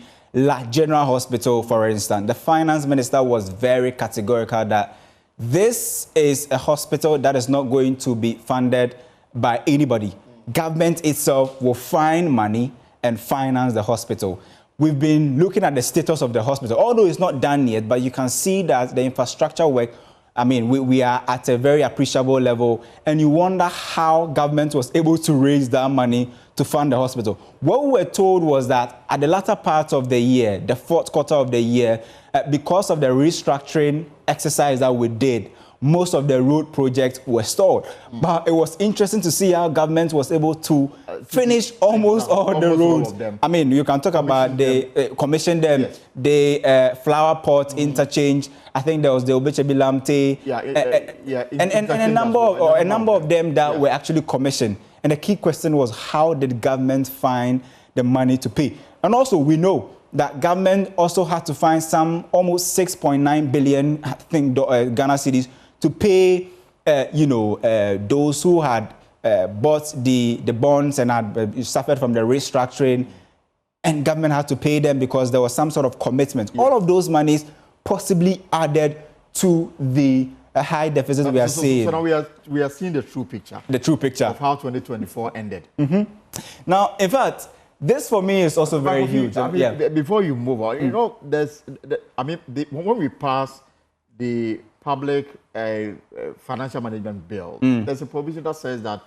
General Hospital, for instance. The finance minister was very categorical that this is a hospital that is not going to be funded by anybody. Government itself will find money and finance the hospital. We've been looking at the status of the hospital, although it's not done yet, but you can see that the infrastructure work, I mean, we are at a very appreciable level, and you wonder how government was able to raise that money to fund the hospital. What we were told was that at the latter part of the year, the fourth quarter of the year, because of the restructuring exercise that we did, most of the road projects were stalled. But it was interesting to see how government was able to finish almost all the roads. I mean, you can talk about the commission them, the flower pot interchange. I think there was the Obechebi Lamte, and a number of them that were actually commissioned. And the key question was, how did government find the money to pay? And also, we know that government also had to find some almost 6.9 billion, I think, Ghana cedis to pay, those who had bought the bonds and had suffered from the restructuring, and government had to pay them because there was some sort of commitment. All of those monies possibly added to the high deficit we are seeing. So now we are seeing the true picture. The true picture of how 2024 ended. Now, in fact, this for me is also very huge. Before you move on, you know, when we pass the public financial management bill, there's a provision that says that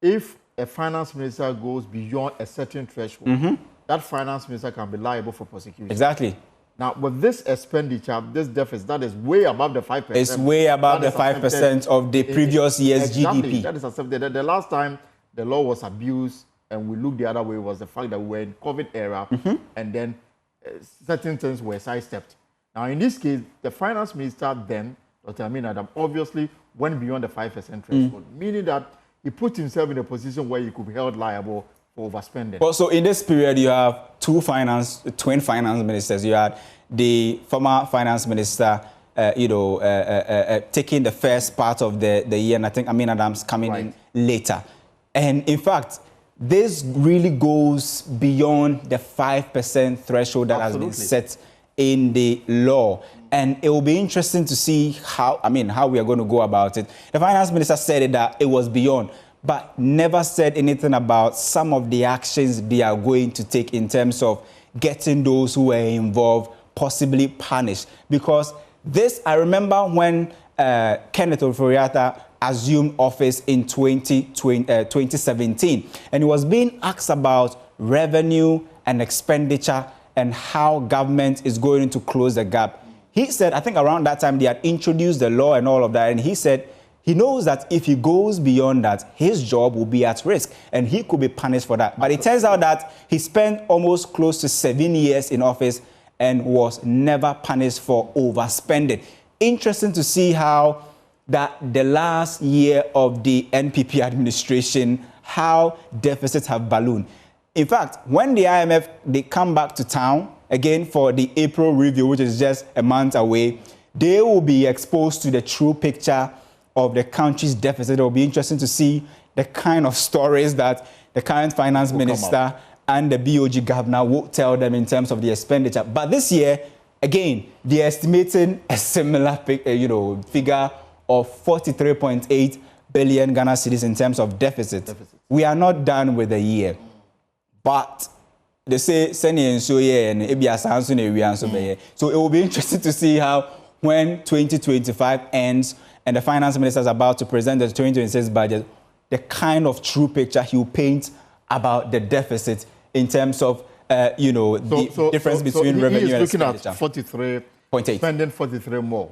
if a finance minister goes beyond a certain threshold, that finance minister can be liable for prosecution. Exactly. Now, with this expenditure, this deficit, that is way above the 5%. It's way above the 5% of the previous year's GDP. That is accepted. The last time the law was abused and we looked the other way was the fact that we were in COVID era and then certain things were sidestepped. Now, in this case, the finance minister then, Dr. Amin Adam, obviously went beyond the 5% threshold, meaning that he put himself in a position where he could be held liable for overspending. Well, so in this period, you have twin finance ministers. You had the former finance minister, taking the first part of the year, and I think Amin Adams coming in later. And in fact, this really goes beyond the 5% threshold that has been set in the law. And it will be interesting to see how we are going to go about it. The finance minister said that it was beyond, but never said anything about some of the actions they are going to take in terms of getting those who were involved possibly punished. Because this, I remember when Kenneth Ofori-Atta assumed office in 2017, and he was being asked about revenue and expenditure and how government is going to close the gap. he said, I think around that time they had introduced the law and all of that, and he said he knows that if he goes beyond that, his job will be at risk and he could be punished for that. But it turns out that he spent almost close to 7 years in office and was never punished for overspending. Interesting to see how that the last year of the NPP administration, how deficits have ballooned. In fact, when the IMF, they come back to town again for the April review, which is just a month away, they will be exposed to the true picture of the country's deficit. It will be interesting to see the kind of stories that the current finance minister and the BOG governor will tell them in terms of the expenditure. But this year, again, they're estimating a similar figure of 43.8 billion Ghana cedis in terms of deficit. We are not done with the year. But they say, so it will be interesting to see how when 2025 ends and the finance minister is about to present the 2026 budget, the kind of true picture he will paint about the deficit in terms of, the difference between revenue and expenditure. He's looking at 43.8, spending 43 more.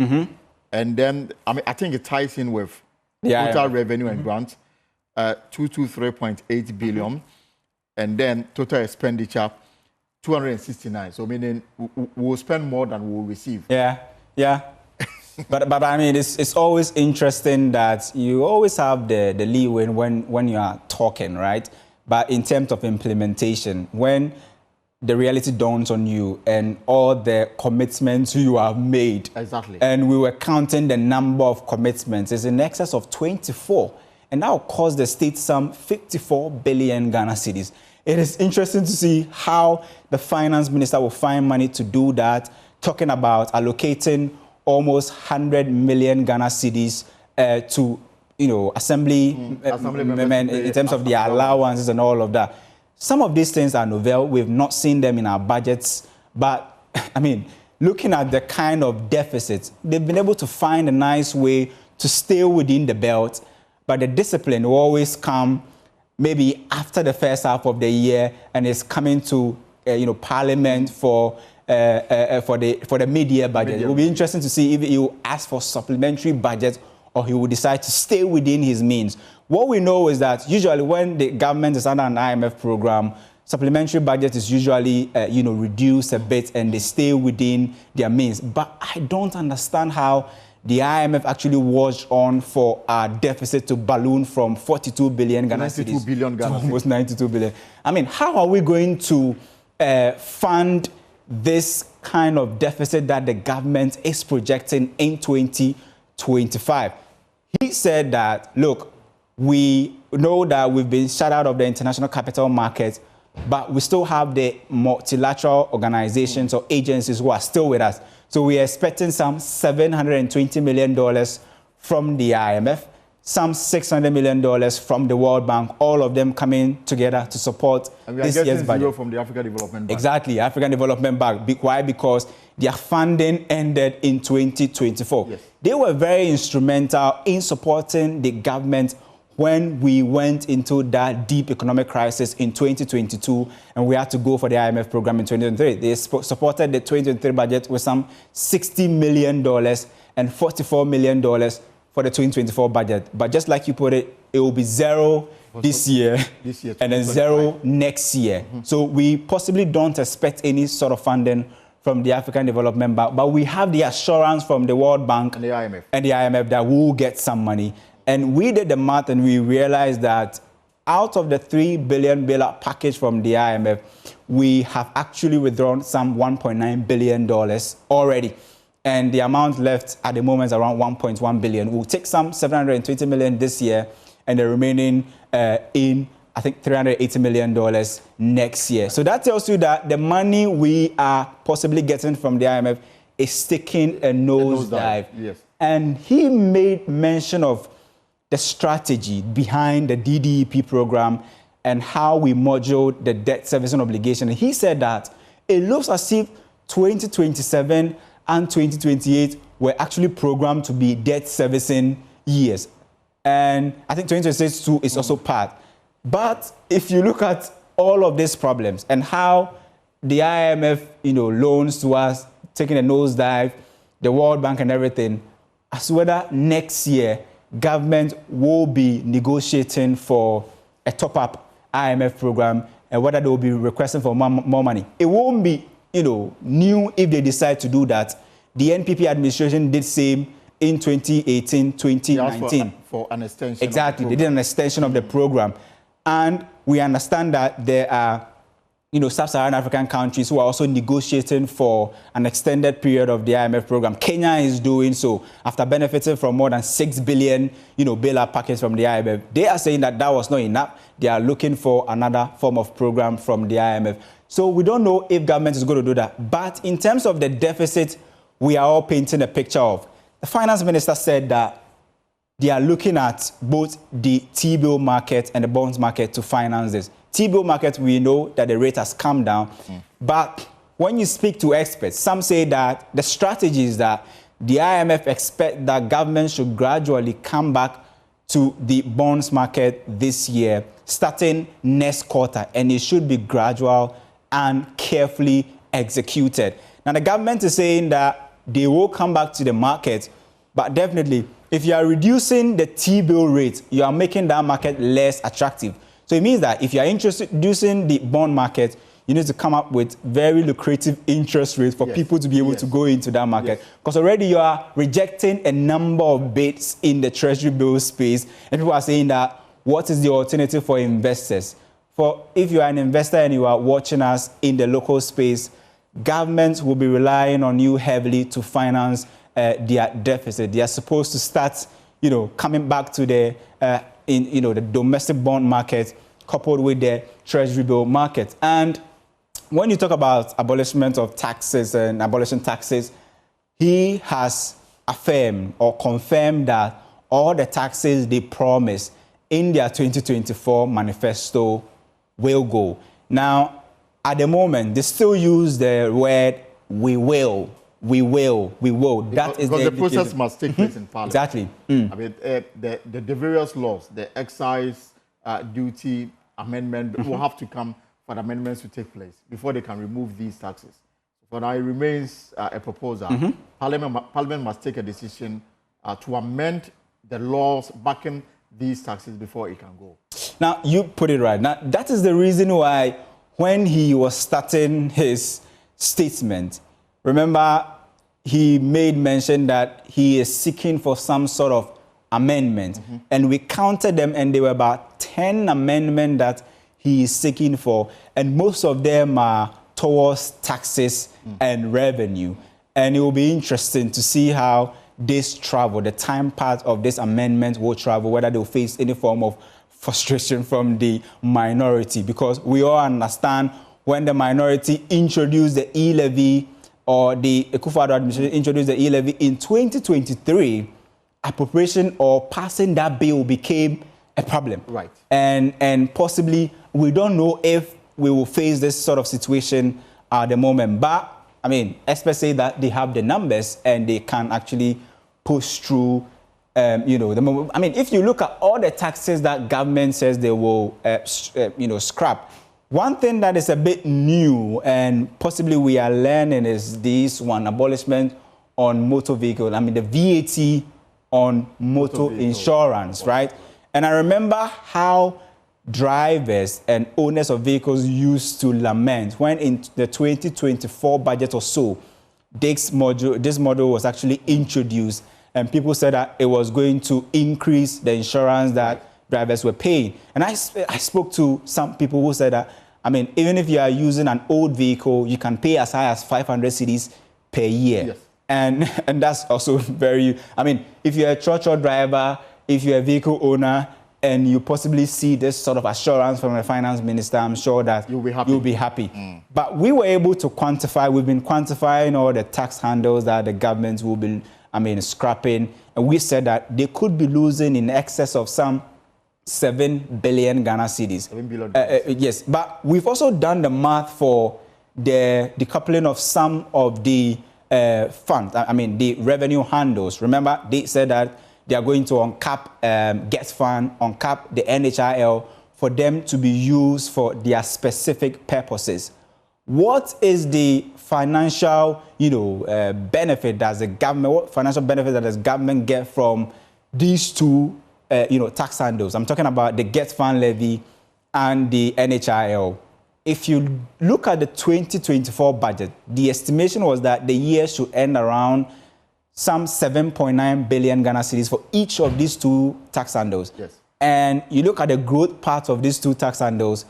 And then, I think it ties in with total revenue and grants, 223.8 billion. And then total expenditure, 269. So meaning we'll spend more than we'll receive. Yeah. But I mean, it's always interesting that you always have the leeway when you are talking, right? But in terms of implementation, when the reality dawns on you and all the commitments you have made. Exactly. And we were counting the number of commitments. It's in excess of 24. And that will cost the state some 54 billion Ghana cedis. It is interesting to see how the finance minister will find money to do that, talking about allocating almost 100 million Ghana cedis to, assembly members in terms of their allowances and all of that. Some of these things are novel. We've not seen them in our budgets. But, I mean, looking at the kind of deficits, they've been able to find a nice way to stay within the belt. But the discipline will always come maybe after the first half of the year, and it's coming to Parliament for the mid-year budget. It will be interesting to see if he will ask for supplementary budget or he will decide to stay within his means. What we know is that usually when the government is under an IMF program, supplementary budget is usually reduced a bit and they stay within their means. But I don't understand how the IMF actually watched on for our deficit to balloon from 42 billion Ghana cedis to almost 92 billion. I mean, how are we going to fund this kind of deficit that the government is projecting in 2025? He said that, look, we know that we've been shut out of the international capital market, but we still have the multilateral organizations or agencies who are still with us. So we are expecting some $720 million from the IMF, some $600 million from the World Bank, all of them coming together to support this year's budget. Zero from the African Development Bank. Exactly, African Development Bank. Why? Because their funding ended in 2024. Yes. They were very instrumental in supporting the government when we went into that deep economic crisis in 2022 and we had to go for the IMF program in 2023. They supported the 2023 budget with some $60 million and $44 million for the 2024 budget. But just like you put it, it will be zero this year and then zero next year. So we possibly don't expect any sort of funding from the African Development Bank, but we have the assurance from the World Bank and the IMF that we'll get some money. And we did the math and we realized that out of the $3 billion bailout package from the IMF, we have actually withdrawn some $1.9 billion already. And the amount left at the moment is around $1.1 billion. We'll take some $720 million this year and the remaining in, I think, $380 million next year. So that tells you that the money we are possibly getting from the IMF is taking a nosedive. Yes. And he made mention of the strategy behind the DDEP program and how we moduled the debt servicing obligation. And he said that it looks as if 2027 and 2028 were actually programmed to be debt servicing years. And I think 2026 too is also part. But if you look at all of these problems and how the IMF, loans to us taking a nosedive, the World Bank and everything, as whether next year government will be negotiating for a top-up IMF program and whether they will be requesting for more money. It won't be, new if they decide to do that. The NPP administration did same in 2018, 2019. For an extension. Exactly. They did an extension of the program. And we understand that there are, sub-Saharan African countries who are also negotiating for an extended period of the IMF program. Kenya is doing so after benefiting from more than 6 billion, bailout package from the IMF. They are saying that was not enough. They are looking for another form of program from the IMF. So we don't know if government is going to do that. But in terms of the deficit, we are all painting a picture of. The finance minister said that they are looking at both the T-bill market and the bonds market to finance this. T-bill market, we know that the rate has come down. But when you speak to experts, some say that the strategy is that the IMF expect that government should gradually come back to the bonds market this year, starting next quarter, and it should be gradual and carefully executed. Now, the government is saying that they will come back to the market, but definitely, if you are reducing the T-bill rate, you are making that market less attractive. So it means that if you are introducing the bond market, you need to come up with very lucrative interest rates for people to be able to go into that market. Because already you are rejecting a number of bids in the treasury bill space, and people are saying that what is the alternative for investors? For if you are an investor and you are watching us in the local space, governments will be relying on you heavily to finance their deficit. They are supposed to start, coming back to the the domestic bond market coupled with the treasury bill market. And when you talk about abolishment of taxes and abolishing taxes, he has affirmed or confirmed that all the taxes they promised in their 2024 manifesto will go. Now, at the moment, they still use the word "we will." We will. That is because the process must take place in Parliament. Exactly. I mean, the various laws, the excise duty amendment will have to come for the amendments to take place before they can remove these taxes. But it remains a proposal. Parliament must take a decision to amend the laws backing these taxes before it can go. Now, you put it right. Now, that is the reason why when he was starting his statement, remember, he made mention that he is seeking for some sort of amendment. And we counted them, and there were about 10 amendments that he is seeking for. And most of them are towards taxes and revenue. And it will be interesting to see how this travel, the time part of this amendment will travel, whether they will face any form of frustration from the minority. Because we all understand when the minority introduced the E-levy, or the Akufo-Addo administration introduced the E-levy in 2023, appropriation or passing that bill became a problem. Right. And possibly, we don't know if we will face this sort of situation at the moment. But, I mean, experts say that they have the numbers and they can actually push through, I mean, if you look at all the taxes that government says they will, scrap, one thing that is a bit new and possibly we are learning is this one, abolishment on motor vehicles. I mean, the VAT on motor insurance, right? And I remember how drivers and owners of vehicles used to lament when in the 2024 budget or so, this model was actually introduced, and people said that it was going to increase the insurance that drivers were paying. And I spoke to some people who said that, I mean, even if you are using an old vehicle, you can pay as high as 500 cedis per year. Yes. And that's also very, I mean, if you're a trotro driver, if you're a vehicle owner, and you possibly see this sort of assurance from the finance minister, I'm sure that you'll be happy. But we were able to quantify, we've been quantifying all the tax handles that the government will be, scrapping. And we said that they could be losing in excess of some 7 billion Ghana cedis. 7 billion. Yes, but we've also done the math for the decoupling of some of the funds, the revenue handles. Remember, they said that they are going to uncap GET Fund, uncap the NHIL for them to be used for their specific purposes. what is the financial, benefit does the government, what financial benefit does the government get from these two, tax handles? I'm talking about the Get Fund Levy and the NHIL. If you look at the 2024 budget, the estimation was that the year should end around some 7.9 billion Ghana cedis for each of these two tax handles. Yes. And you look at the growth part of these two tax handles,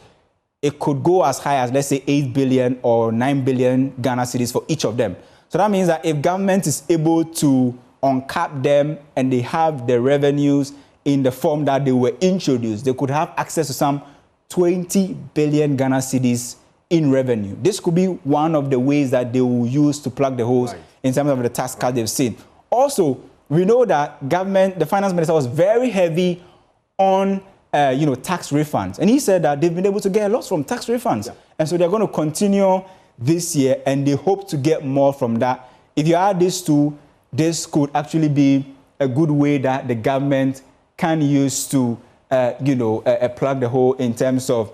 it could go as high as, let's say, 8 billion or 9 billion Ghana cedis for each of them. So that means that if government is able to uncap them and they have the revenues in the form that they were introduced, they could have access to some 20 billion Ghana cedis in revenue. This could be one of the ways that they will use to plug the holes in terms of the tax cut they've seen. Also, we know that government, the finance minister was very heavy on tax refunds. And he said that they've been able to get a lot from tax refunds. Yeah. And so they're going to continue this year and they hope to get more from that. If you add these two, this could actually be a good way that the government can use to, plug the hole in terms of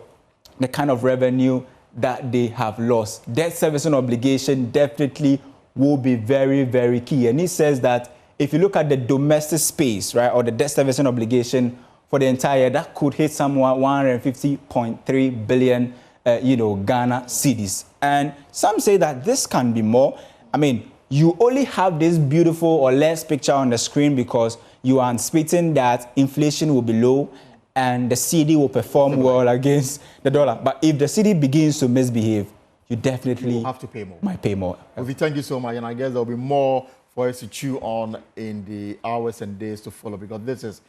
the kind of revenue that they have lost. Debt servicing obligation definitely will be very, very key. And he says that if you look at the domestic space, right, or the debt servicing obligation for the entire year, that could hit somewhere 150.3 billion, Ghana cedis. And some say that this can be more. I mean, you only have this beautiful or less picture on the screen because you are anticipating that inflation will be low and the cedi will perform well against the dollar. But if the cedi begins to misbehave, you definitely have to pay more. Might pay more. We thank you so much, and I guess there'll be more for us to chew on in the hours and days to follow, because this is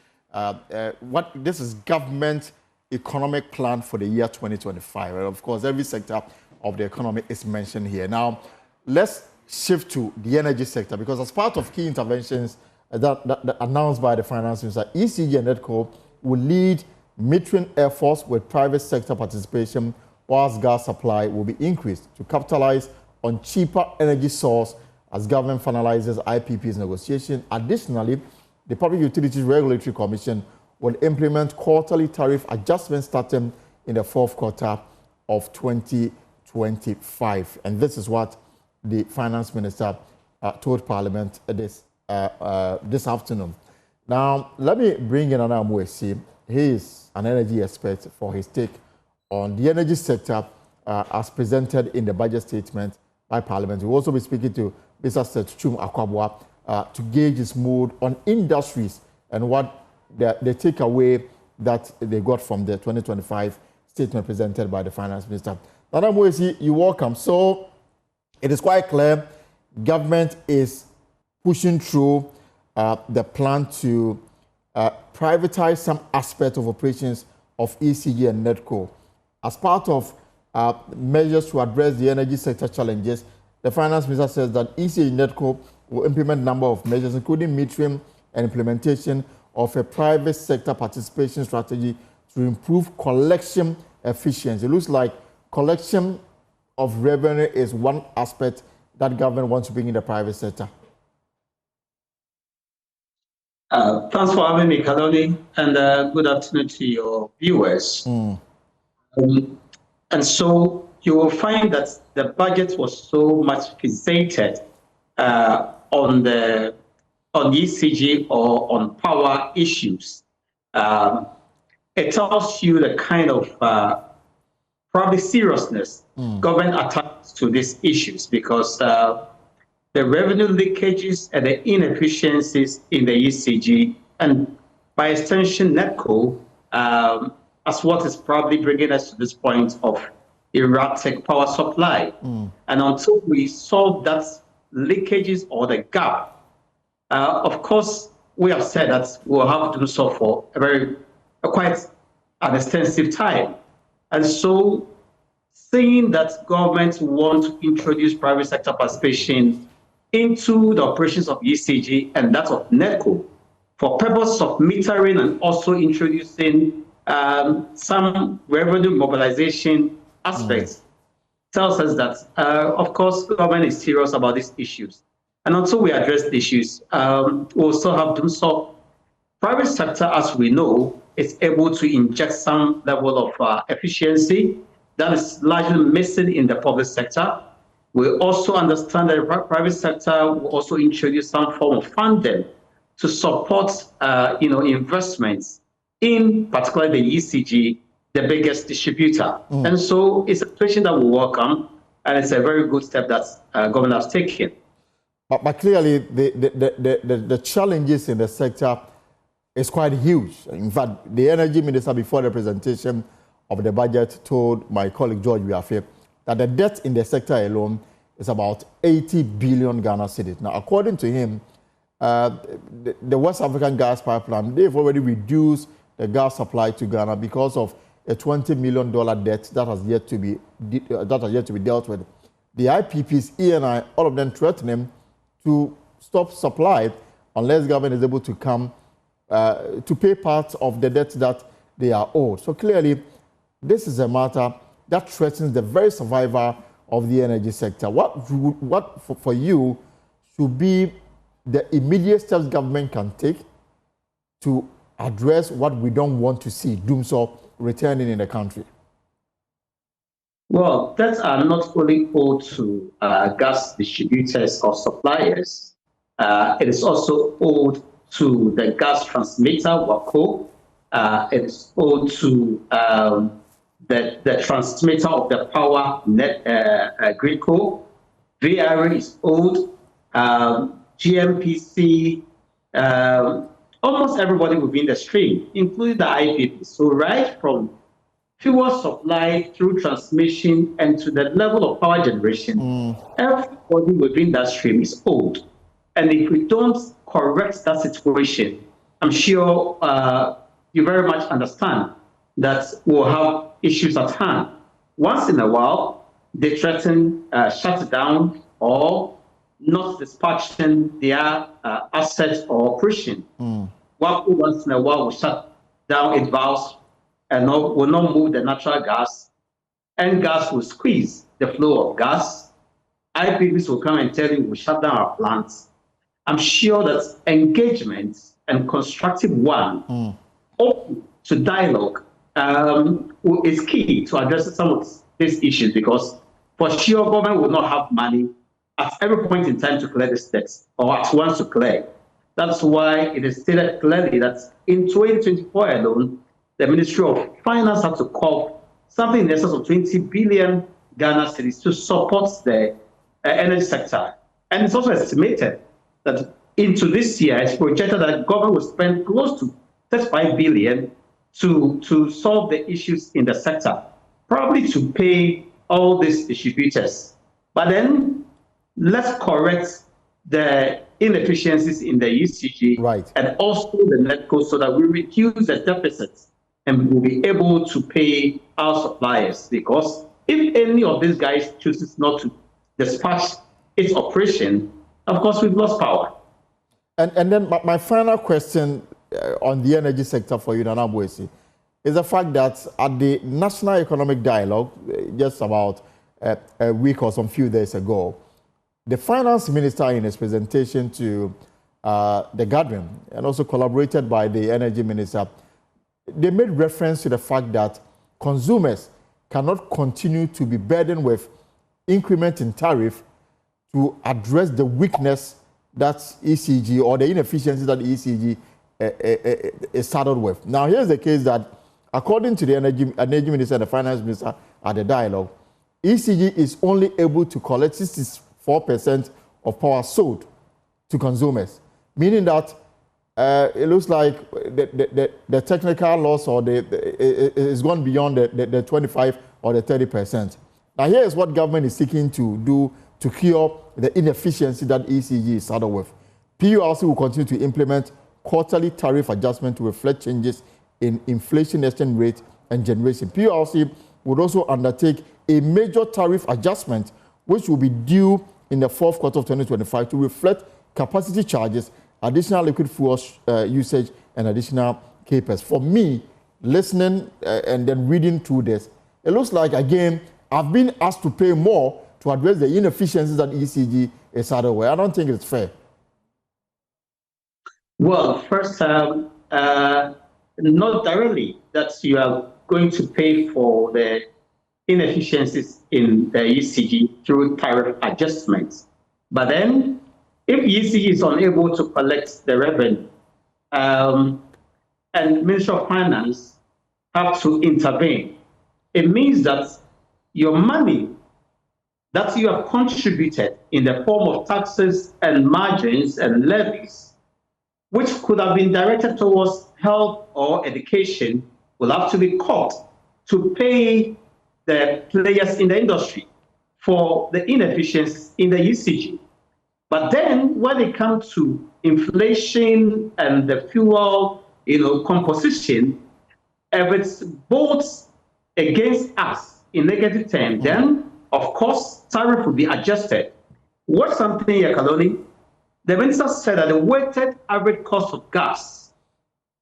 this is government economic plan for the year 2025. And of course, every sector of the economy is mentioned here. Now, let's shift to the energy sector, because as part of key interventions that announced by the finance minister, ECG and NEDCO will lead metering efforts with private sector participation, whilst gas supply will be increased to capitalize on cheaper energy source as government finalizes IPP's negotiation. Additionally, the Public Utilities Regulatory Commission will implement quarterly tariff adjustments starting in the fourth quarter of 2025. And this is what the finance minister told Parliament this afternoon. Now, let me bring in Anna Mwesi. He is an energy expert for his take on the energy sector as presented in the budget statement by Parliament. We'll also be speaking to Mr. Setchum Akwabwa to gauge his mood on industries and what the takeaway that they got from the 2025 statement presented by the finance minister. Anna Mwesi, you're welcome. So it is quite clear government is pushing through the plan to privatize some aspect of operations of ECG and NEDCO. As part of measures to address the energy sector challenges, the finance minister says that ECG and NEDCO will implement a number of measures, including metering and implementation of a private sector participation strategy to improve collection efficiency. It looks like collection of revenue is one aspect that government wants to bring in the private sector. Thanks for having me, Kaloni, and good afternoon to your viewers. And so you will find that the budget was so much fixated on ECG or on power issues. It tells you the kind of probably seriousness government attaches to these issues, because the revenue leakages and the inefficiencies in the ECG, and by extension NEDCO, as what is probably bringing us to this point of erratic power supply. And until we solve that leakages or the gap, of course, we have said that we'll have to do so for quite an extensive time. And so saying that government want to introduce private sector participation into the operations of ECG and that of NEDCO for purpose of metering and also introducing some revenue mobilization aspects tells us that, of course, government is serious about these issues. And until we address the issues, we'll still have to solve. Private sector, as we know, is able to inject some level of efficiency That is largely missing in the public sector. We also understand that the private sector will also introduce some form of funding to support, investments in particularly the ECG, the biggest distributor. And so it's a situation that we welcome, and it's a very good step that government has taken. But clearly, the challenges in the sector is quite huge. In fact, the energy minister before the presentation of the budget told my colleague George Wiafe that the debt in the sector alone is about 80 billion Ghana cedis. Now, according to him, the West African gas pipeline, they've already reduced the gas supply to Ghana because of a $20 million debt that has yet to be dealt with. The IPPs, ENI, all of them threatening to stop supply unless government is able to come to pay part of the debt that they are owed. So clearly, this is a matter that threatens the very survival of the energy sector. What for you should be the immediate steps government can take to address what we don't want to see, doomsday returning in the country? Well, debts are not only owed to gas distributors or suppliers. It is also owed to the gas transmitter, WACO. It is owed to the transmitter of the power net, GRIDCO. VRA is owed, GMPC, almost everybody within the stream, including the IPP. So right from fuel supply through transmission and to the level of power generation, everybody within that stream is owed. And if we don't correct that situation, I'm sure you very much understand that we'll have issues at hand. Once in a while, they threaten shut down or not dispatching their assets or operation. Once in a while will shut down its valves and will not move the natural gas, and gas will squeeze the flow of gas. IPPs will come and tell you we'll shut down our plants. I'm sure that engagement and constructive one, open to dialogue, is key to address some of these issues, because for sure government will not have money at every point in time to clear these debts or at once to clear. That's why it is stated clearly that in 2024 alone, the Ministry of Finance had to call something in excess of 20 billion Ghana cedis to support the energy sector. And it's also estimated that into this year, it's projected that government will spend close to 35 billion to solve the issues in the sector, probably to pay all these distributors. But then let's correct the inefficiencies in the UCG and also the NETCO so that we reduce the deficits and we'll be able to pay our suppliers. Because if any of these guys chooses not to dispatch its operation, of course, we've lost power. And then my final question on the energy sector for you, Nana Boesi, is the fact that at the National Economic Dialogue, just about a week or some few days ago, the finance minister in his presentation to the gathering, and also collaborated by the energy minister, they made reference to the fact that consumers cannot continue to be burdened with increment in tariff to address the weakness that ECG or the inefficiencies that ECG is saddled with. Now, here's the case that, according to the energy minister and the finance minister at the dialogue, ECG is only able to collect 64% of power sold to consumers, meaning that it looks like the technical loss or is gone beyond the 25 or the 30%. Now, here is what government is seeking to do to cure the inefficiency that ECG is saddled with. PURC will continue to implement quarterly tariff adjustment to reflect changes in inflation exchange rate and generation. PURC would also undertake a major tariff adjustment, which will be due in the fourth quarter of 2025 to reflect capacity charges, additional liquid fuel usage, and additional CAPEX. For me, listening and then reading through this, it looks like, again, I've been asked to pay more to address the inefficiencies that ECG is saddled with. I don't think it's fair. Well, first, not directly that you are going to pay for the inefficiencies in the ECG through tariff adjustments. But then, if ECG is unable to collect the revenue, and Ministry of Finance have to intervene, it means that your money that you have contributed in the form of taxes and margins and levies, which could have been directed towards health or education, will have to be cut to pay the players in the industry for the inefficiencies in the ECG. But then when it comes to inflation and the fuel, composition, if it's both against us in negative terms, then of course tariff will be adjusted. What's something here, Kaloni? The minister said that the weighted average cost of gas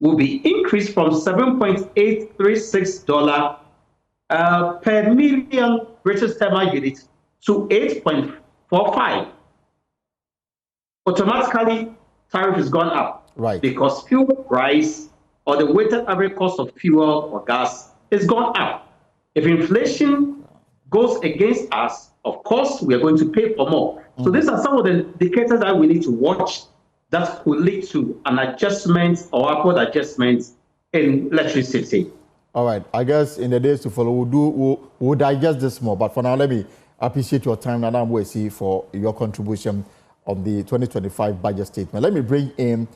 will be increased from $7.836 per million British thermal units to 8.45. Automatically, tariff has gone up, right? Because fuel price or the weighted average cost of fuel or gas is gone up. If inflation goes against us, of course, we are going to pay for more. So these are some of the indicators that we need to watch that could lead to an adjustment or upward adjustment in electricity. All right. I guess in the days to follow, we'll digest this more. But for now, let me appreciate your time, Nana Mwesi, for your contribution on the 2025 budget statement. Let me bring in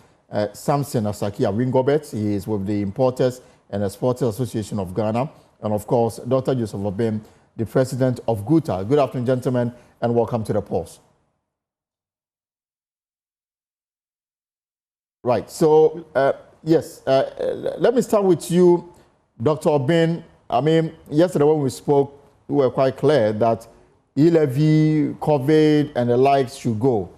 Samson Asaki Awingobet. He is with the Importers and Exporters Association of Ghana. And of course, Dr. Joseph Obim, the president of GUTA. Good afternoon, gentlemen, and welcome to the pause. Right. So, yes, let me start with you, Dr. Obim. I mean, yesterday when we spoke, we were quite clear that E-levy, COVID, and the likes should go.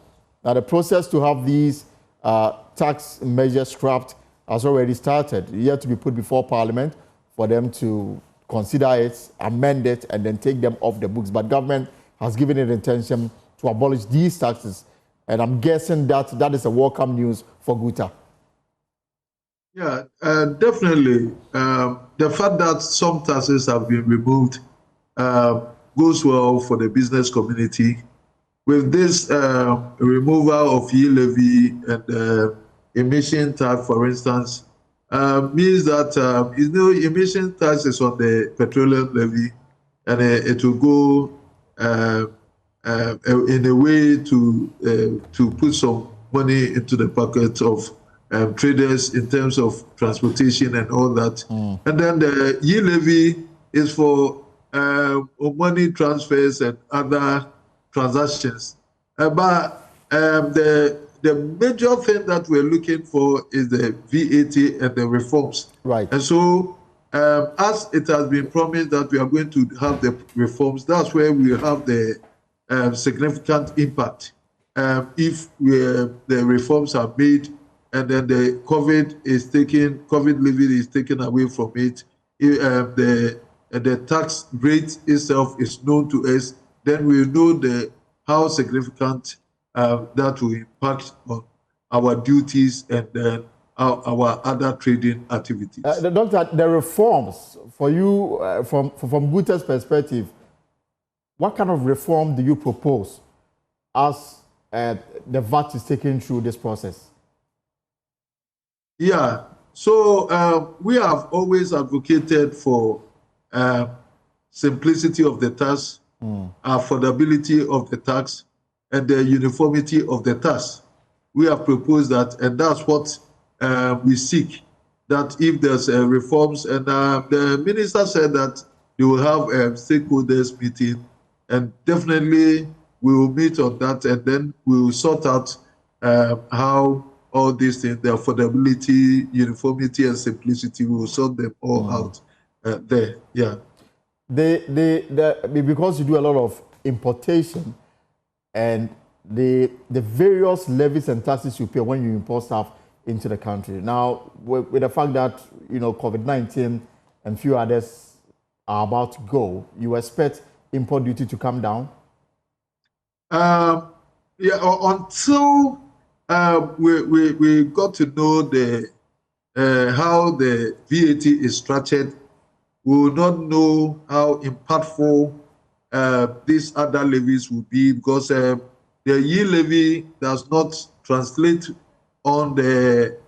Now, the process to have these tax measures scrapped has already started. Yet to be put before Parliament for them to consider it, amend it, and then take them off the books. But government has given it intention to abolish these taxes. And I'm guessing that that is a welcome news for GUTA. Yeah, definitely. The fact that some taxes have been removed goes well for the business community. With this removal of E-levy and emission tax, for instance, means that emission tax is on the petroleum levy, and it will go in a way to put some money into the pocket of traders in terms of transportation and all that. And then the E-levy is for money transfers and other transactions. But the major thing that we're looking for is the VAT and the reforms. Right. And so, as it has been promised that we are going to have the reforms, that's where we have the significant impact. If the reforms are made and then the COVID levy is taken away from it, the tax rate itself is known to us, then we know how significant that will impact on our duties and then our other trading activities. Doctor, the reforms, for you, from GUTA's perspective, what kind of reform do you propose as the VAT is taken through this process? Yeah, so we have always advocated for simplicity of the tax, affordability of the tax, and the uniformity of the tax. We have proposed that, and that's what we seek, that if there's reforms, and the minister said that they will have a stakeholders meeting, and definitely we will meet on that, and then we will sort out how all these things, the affordability, uniformity, and simplicity, we will sort them all out there. Yeah. Because you do a lot of importation, and the various levies and taxes you pay when you import stuff into the country. Now, with the fact that COVID-19 and few others are about to go, you expect import duty to come down? Yeah, until we got to know how the VAT is structured, we will not know how impactful these other levies will be, because the E-levy does not translate on the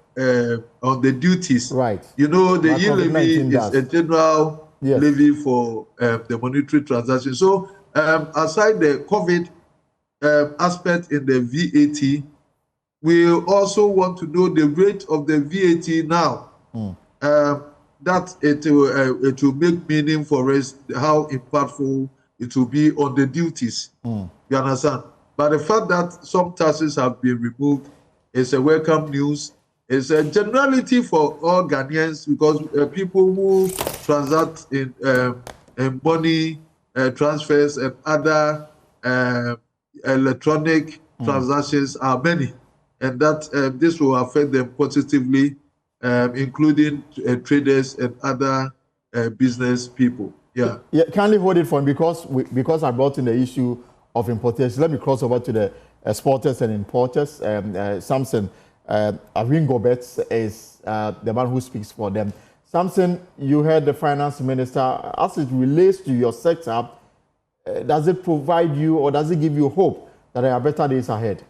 duties. Right. You know, the Like E-levy is a general levy for the monetary transaction. So aside the COVID aspect in the VAT, we also want to know the rate of the VAT now. That it will make meaning for us how impactful it will be on the duties. You understand? But the fact that some taxes have been removed is a welcome news. It's a generality for all Ghanaians, because people who transact in money transfers and other electronic transactions are many, and that this will affect them positively, including traders and other business people. Yeah. Kindly hold it for me, because I brought in the issue of importation. Let me cross over to the exporters and importers. Samson Awingobet is the man who speaks for them. Samson, you heard the finance minister. As it relates to your sector, does it provide you, or does it give you hope that there are better days ahead?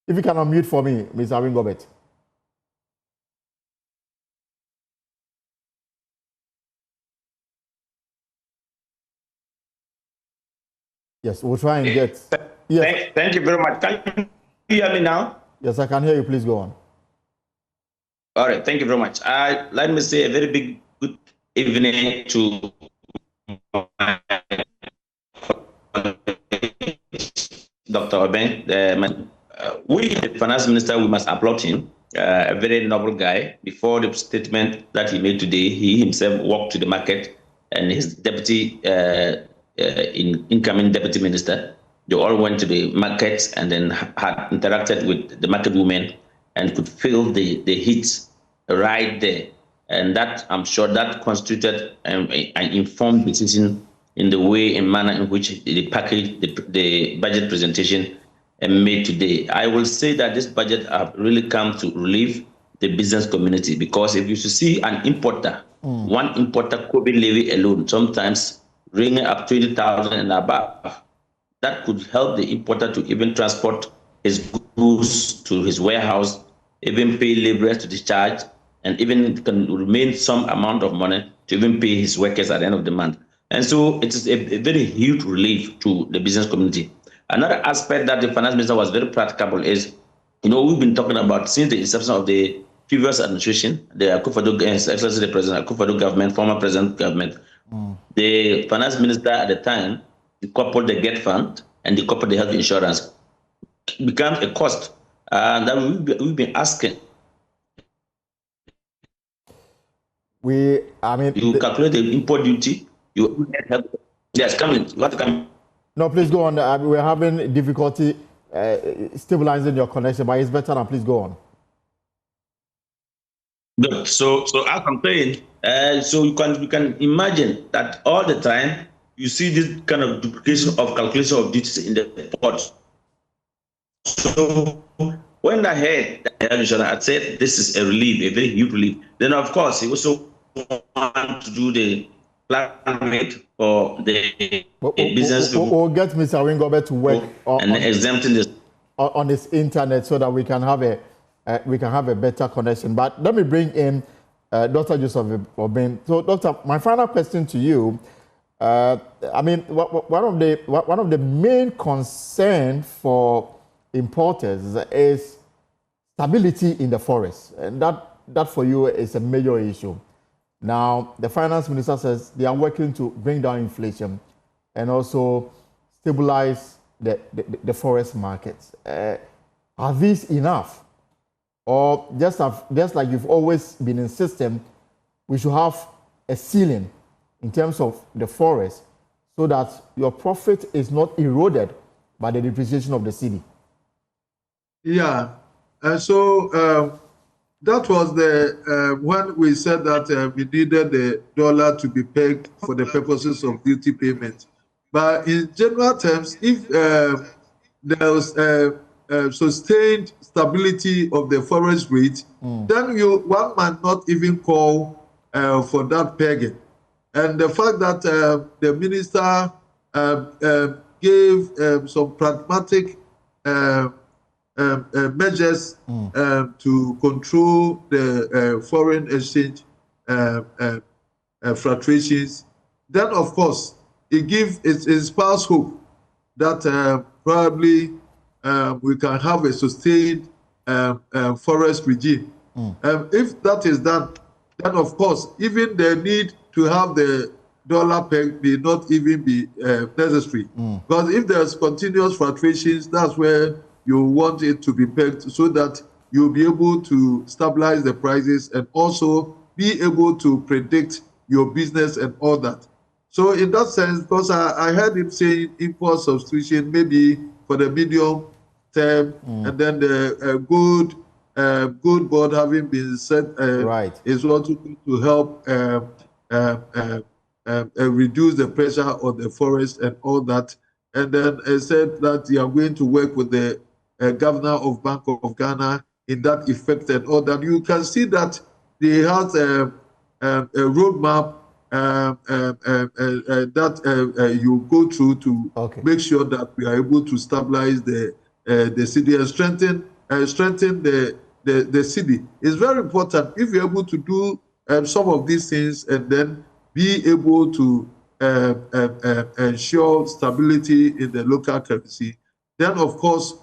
If you can unmute for me, Ms. Awingobet. Yes, we'll try and get. Yes. Thank you very much. Can you hear me now? Yes, I can hear you. Please go on. All right. Thank you very much. Let me say a very big good evening to Dr. Oben. We, the finance minister, we must applaud him. A very noble guy. Before the statement that he made today, he himself walked to the market, and his deputy, incoming deputy minister, they all went to the markets and then had interacted with the market women and could feel the heat right there. And that, I'm sure, that constituted an informed decision in the way and manner in which the package, the budget presentation made today. I will say that this budget have really come to relieve the business community, because if you see an importer, one importer COVID levy alone, sometimes ringing up 20,000 and above, that could help the importer to even transport his goods to his warehouse, even pay laborers to discharge, and even can remain some amount of money to even pay his workers at the end of the month. And so it is a very huge relief to the business community. Another aspect that the finance minister was very practicable is, we've been talking about since the inception of the previous administration, the Akufo-Addo, Excellency the President Akufo-Addo government, former president government, the finance minister at the time, he coupled the GET fund and he coupled the health insurance. It becomes a cost that we've been asking. You calculate the import duty, you have, yes, come in. You have to come. No, please go on. We're having difficulty stabilizing your connection, but it's better now. Please go on. Good. So as I'm saying, so you can imagine that all the time you see this kind of duplication of calculation of duties in the port. So when I heard that, I said this is a relief, a very huge relief. Then of course he also want to do the plan rate for the business. We'll get Mr. Awingobet to work on exempting this on his internet so that we can have a better connection. But let me bring in Dr. Joseph Oben. So, Doctor, my final question to you. One of the main concerns for importers is stability in the forest, and that for you is a major issue. Now, the finance minister says they are working to bring down inflation and also stabilize the forest markets. Are these enough? Or just like you've always been insisting, we should have a ceiling in terms of the forest so that your profit is not eroded by the depreciation of the cedi? Yeah, and so that was the when we said that we needed the dollar to be pegged for the purposes of duty payment. But in general terms, if there was sustained stability of the forest rate, then one might not even call for that pegging. And the fact that the minister gave some pragmatic measures to control the foreign exchange fluctuations, then of course it inspires hope that probably we can have a sustained forest regime. If that is done, then of course even the need to have the dollar peg may not even be necessary. Because if there's continuous fluctuations, that's where you want it to be pegged so that you'll be able to stabilize the prices and also be able to predict your business and all that. So in that sense, because I heard him saying import substitution maybe for the medium term, and then the good board having been set is also going to help reduce the pressure on the forest and all that. And then I said that you are going to work with the governor of Bank of Ghana in that effect and all that. You can see that they have a roadmap that you go through to make sure that we are able to stabilize the city and strengthen the city. It's very important if you're able to do some of these things and then be able to ensure stability in the local currency, then of course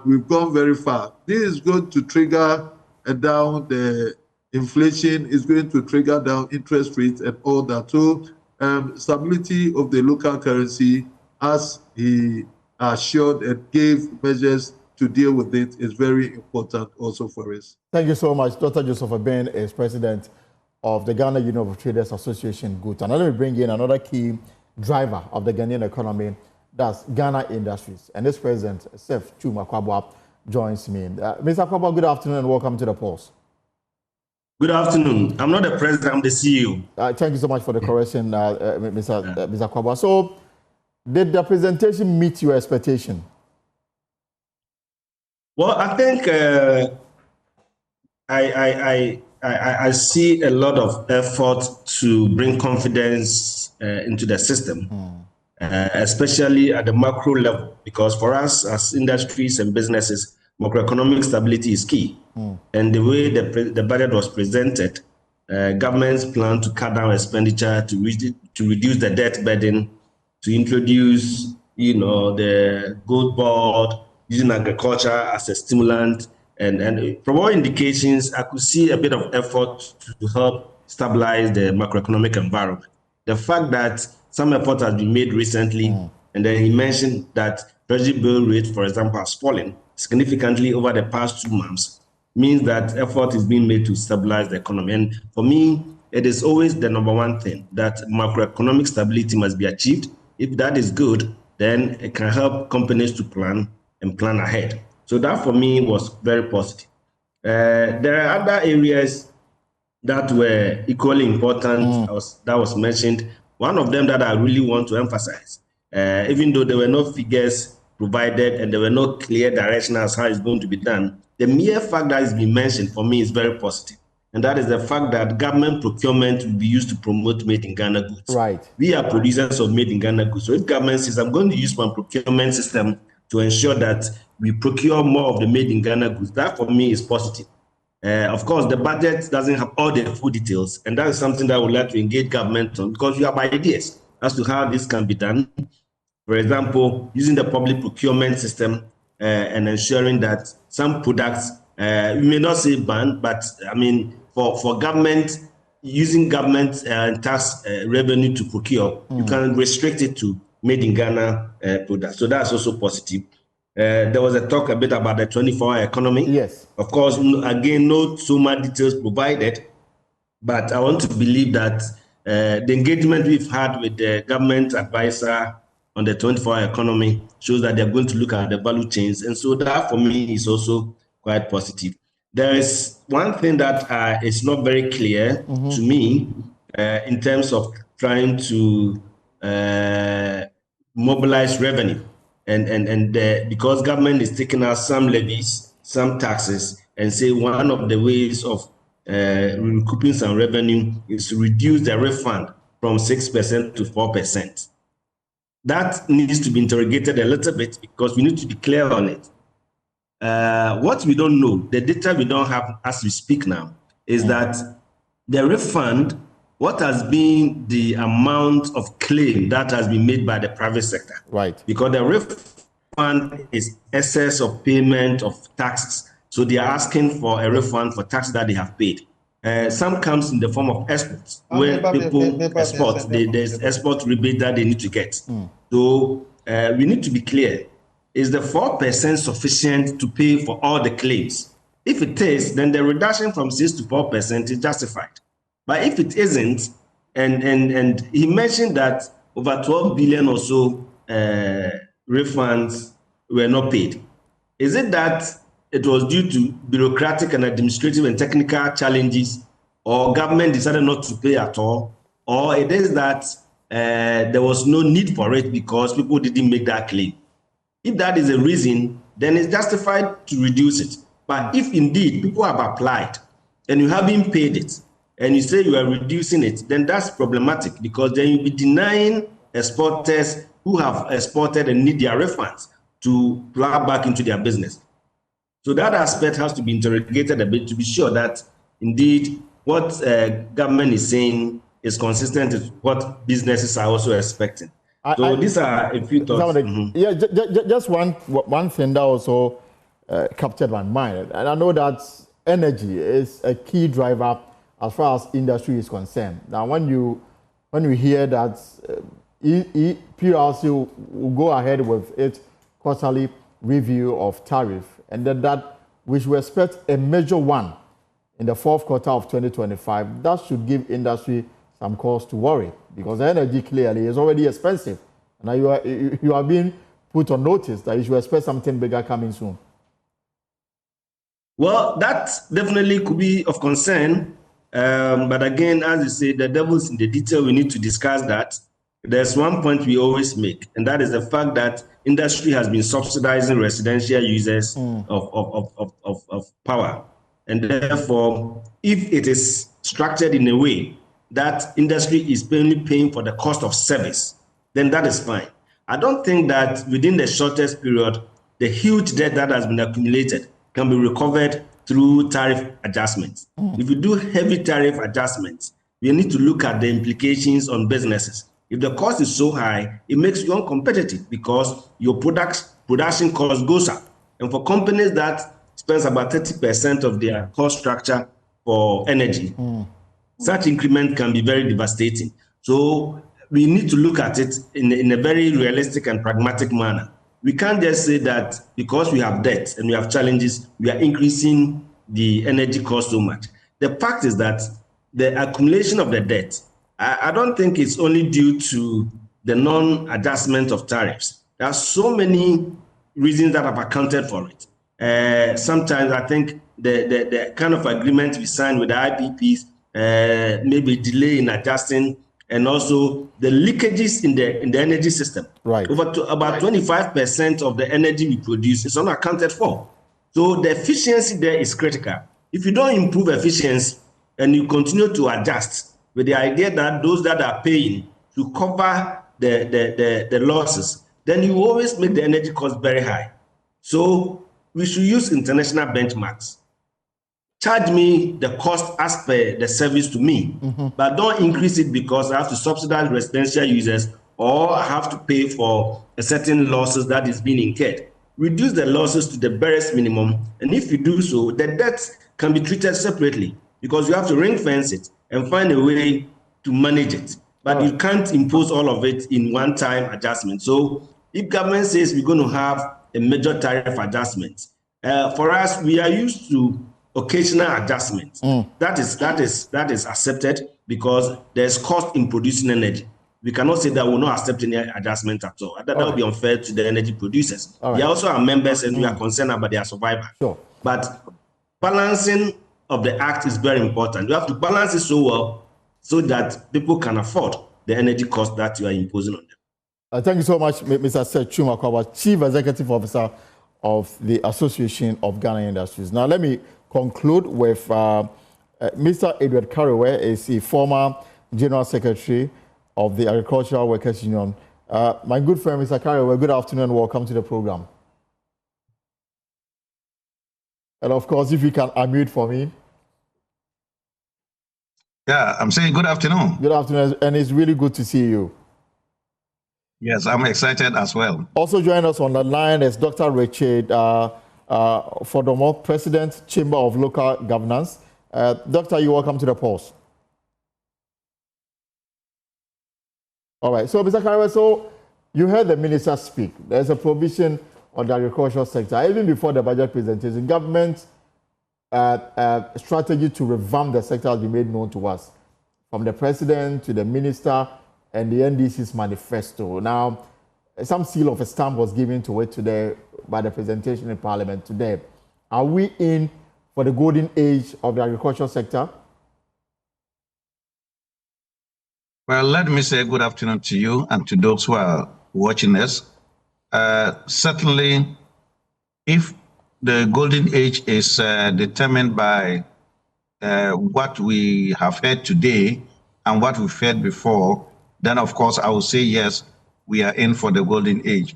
we've gone very far. This is going to trigger down the inflation, is going to trigger down interest rates and all that. So stability of the local currency, as he assured and gave measures to deal with it, is very important also for us. Thank you so much. Dr. Joseph Abin is president of the Ghana Union of Traders Association, GUTA. Now let me bring in another key driver of the Ghanaian economy, that's Ghana Industries. And this president, Seth Chuma Kwabwa, joins me. Mr. Kwabwa, good afternoon and welcome to the Pulse. Good afternoon. I'm not the president, I'm the CEO. Thank you so much for the correction, Mr. Kwabwa. So, did the presentation meet your expectation? Well, I think I see a lot of effort to bring confidence into the system, especially at the macro level, because for us as industries and businesses, macroeconomic stability is key. And the way the budget was presented, government's plan to cut down expenditure, to reduce the debt burden, to introduce, the gold board, using agriculture as a stimulant, and from all indications, I could see a bit of effort to help stabilize the macroeconomic environment. The fact that some effort has been made recently, and then he mentioned that treasury bill rate, for example, has fallen significantly over the past 2 months, means that effort is being made to stabilize the economy. And for me, it is always the number one thing, that macroeconomic stability must be achieved. If that is good, then it can help companies to plan and plan ahead. So that for me was very positive. There are other areas that were equally important that was mentioned. One of them that I really want to emphasize, even though there were no figures provided and there were no clear direction as how it's going to be done, the mere fact that it's been mentioned for me is very positive. And that is the fact that government procurement will be used to promote made in Ghana goods. Right. We are producers of made in Ghana goods. So if government says, I'm going to use my procurement system to ensure that we procure more of the made in Ghana goods, that for me is positive. Of course, the budget doesn't have all the full details, and that is something that I would like to engage government on, because we have ideas as to how this can be done. For example, using the public procurement system and ensuring that some products, we may not say ban, but I mean, for government, using government tax revenue to procure, you can restrict it to made in Ghana products. So that's also positive. There was a talk a bit about the 24-hour economy. Yes. Of course, again, no so much details provided, but I want to believe that the engagement we've had with the government advisor on the 24-hour economy shows that they're going to look at the value chains. And so that for me is also quite positive. There is one thing that is not very clear to me in terms of trying to mobilize revenue. because government is taking out some levies, some taxes, and say one of the ways of recouping some revenue is to reduce the refund from 6% to 4%. That needs to be interrogated a little bit because we need to be clear on it. What we don't know, the data we don't have as we speak now, is that the refund, what has been the amount of claim that has been made by the private sector? Right. Because the refund is excess of payment of taxes. So they are asking for a refund for tax that they have paid. Some comes in the form of exports, where people export. There's export rebate that they need to get. So we need to be clear. Is the 4% sufficient to pay for all the claims? If it is, then the reduction from 6 to 4% is justified. But if it isn't, and he mentioned that over 12 billion or so refunds were not paid. Is it that it was due to bureaucratic and administrative and technical challenges, or government decided not to pay at all, or it is that there was no need for it because people didn't make that claim? If that is a reason, then it's justified to reduce it. But if indeed people have applied and you haven't paid it, and you say you are reducing it, then that's problematic because then you'll be denying exporters who have exported and need their refunds to plow back into their business. So that aspect has to be interrogated a bit to be sure that indeed what government is saying is consistent with what businesses are also expecting. So these are a few thoughts. Yeah, just one thing that also captured my mind, and I know that energy is a key driver as far as industry is concerned. Now, when you hear that PRC will go ahead with its quarterly review of tariff, and then that we should expect a major one in the fourth quarter of 2025, that should give industry some cause to worry, because energy clearly is already expensive. Now you are being put on notice that you should expect something bigger coming soon. Well, that definitely could be of concern. But again, as you say, the devil's in the detail. We need to discuss that. There's one point we always make, and that is the fact that industry has been subsidizing residential users of power. And therefore, if it is structured in a way that industry is only paying for the cost of service, then that is fine. I don't think that within the shortest period, the huge debt that has been accumulated can be recovered through tariff adjustments. If you do heavy tariff adjustments, we need to look at the implications on businesses. If the cost is so high, it makes you uncompetitive because your production cost goes up. And for companies that spends about 30% of their cost structure for energy, such increment can be very devastating. So we need to look at it in a very realistic and pragmatic manner. We can't just say that because we have debt and we have challenges, we are increasing the energy cost so much. The fact is that the accumulation of the debt, I don't think it's only due to the non-adjustment of tariffs. There are so many reasons that have accounted for it. Sometimes I think the kind of agreement we signed with the IPPs, maybe delay in adjusting, and also the leakages in the energy system. Right. About 25% of the energy we produce is unaccounted for. So the efficiency there is critical. If you don't improve efficiency and you continue to adjust with the idea that those that are paying to cover the losses, then you always make the energy cost very high. So we should use international benchmarks. Charge me the cost as per the service to me, but don't increase it because I have to subsidize residential users or I have to pay for a certain losses that is being incurred. Reduce the losses to the barest minimum, and if you do so, the debt can be treated separately because you have to ring fence it and find a way to manage it. But you can't impose all of it in one-time adjustment. So if government says we're going to have a major tariff adjustment, for us, we are used to occasional adjustments. That is accepted because there's cost in producing energy. We cannot say that we'll not accept any adjustment at all. That would be unfair to the energy producers. They also are members and we are concerned about their survival. Sure. But balancing of the act is very important. You have to balance it so well so that people can afford the energy cost that you are imposing on them. Thank you so much, Mr. Seth Chumakwa, Chief Executive Officer of the Association of Ghana Industries. Now, let me conclude with Mr. Edward Karewe, is the former General Secretary of the Agricultural Workers Union. My good friend, Mr. Karewe, good afternoon and welcome to the program. And of course, if you can unmute for me. Yeah, I'm saying good afternoon. Good afternoon, and it's really good to see you. Yes, I'm excited as well. Also joining us on the line is Dr. Richard Fodomo, President, Chamber of Local Governance. Doctor, you're welcome to the post. All right, so Mr. Karewe, so you heard the minister speak. There's a provision on the agricultural sector. Even before the budget presentation, government strategy to revamp the sector has been made known to us, from the president to the minister and the NDC's manifesto. Now, some seal of a stamp was given to it today by the presentation in Parliament today. Are we in for the golden age of the agricultural sector? Well, let me say good afternoon to you and to those who are watching us. Certainly, if the golden age is determined by what we have heard today and what we've heard before, then of course I would say yes, we are in for the golden age.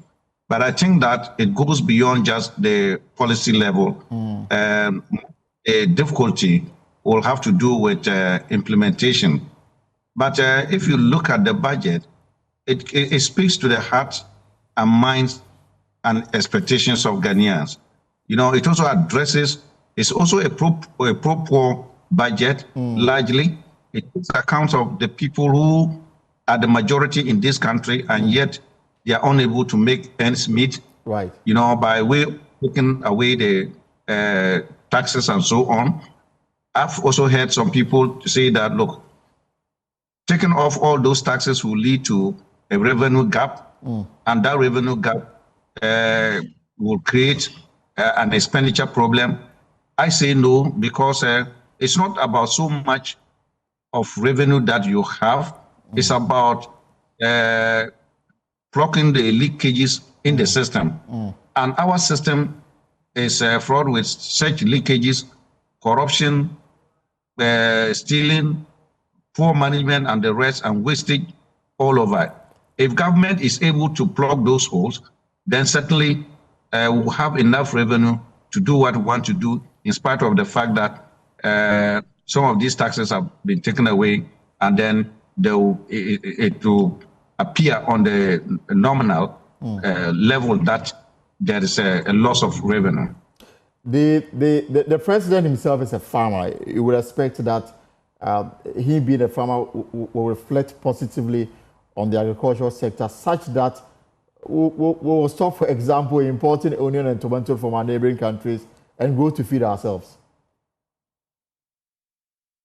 But I think that it goes beyond just the policy level. The difficulty will have to do with implementation. But if you look at the budget, it speaks to the heart and minds and expectations of Ghanaians. You know, it also addresses, it's also a pro-poor budget, largely. It takes account of the people who are the majority in this country, and yet they are unable to make ends meet. Right. You know, by way of taking away the taxes and so on. I've also heard some people say that, look, taking off all those taxes will lead to a revenue gap, and that revenue gap will create an expenditure problem. I say no, because it's not about so much of revenue that you have. It's about blocking the leakages in the system. And our system is fraught with such leakages, corruption, stealing, poor management, and the rest, and wastage all over. If government is able to plug those holes, then certainly we'll have enough revenue to do what we want to do, in spite of the fact that some of these taxes have been taken away, and then it will appear on the nominal level that there is a loss of revenue. The president himself is a farmer. You would expect that he being a farmer will reflect positively on the agricultural sector, such that we will stop, for example, importing onion and tomato from our neighboring countries and go to feed ourselves.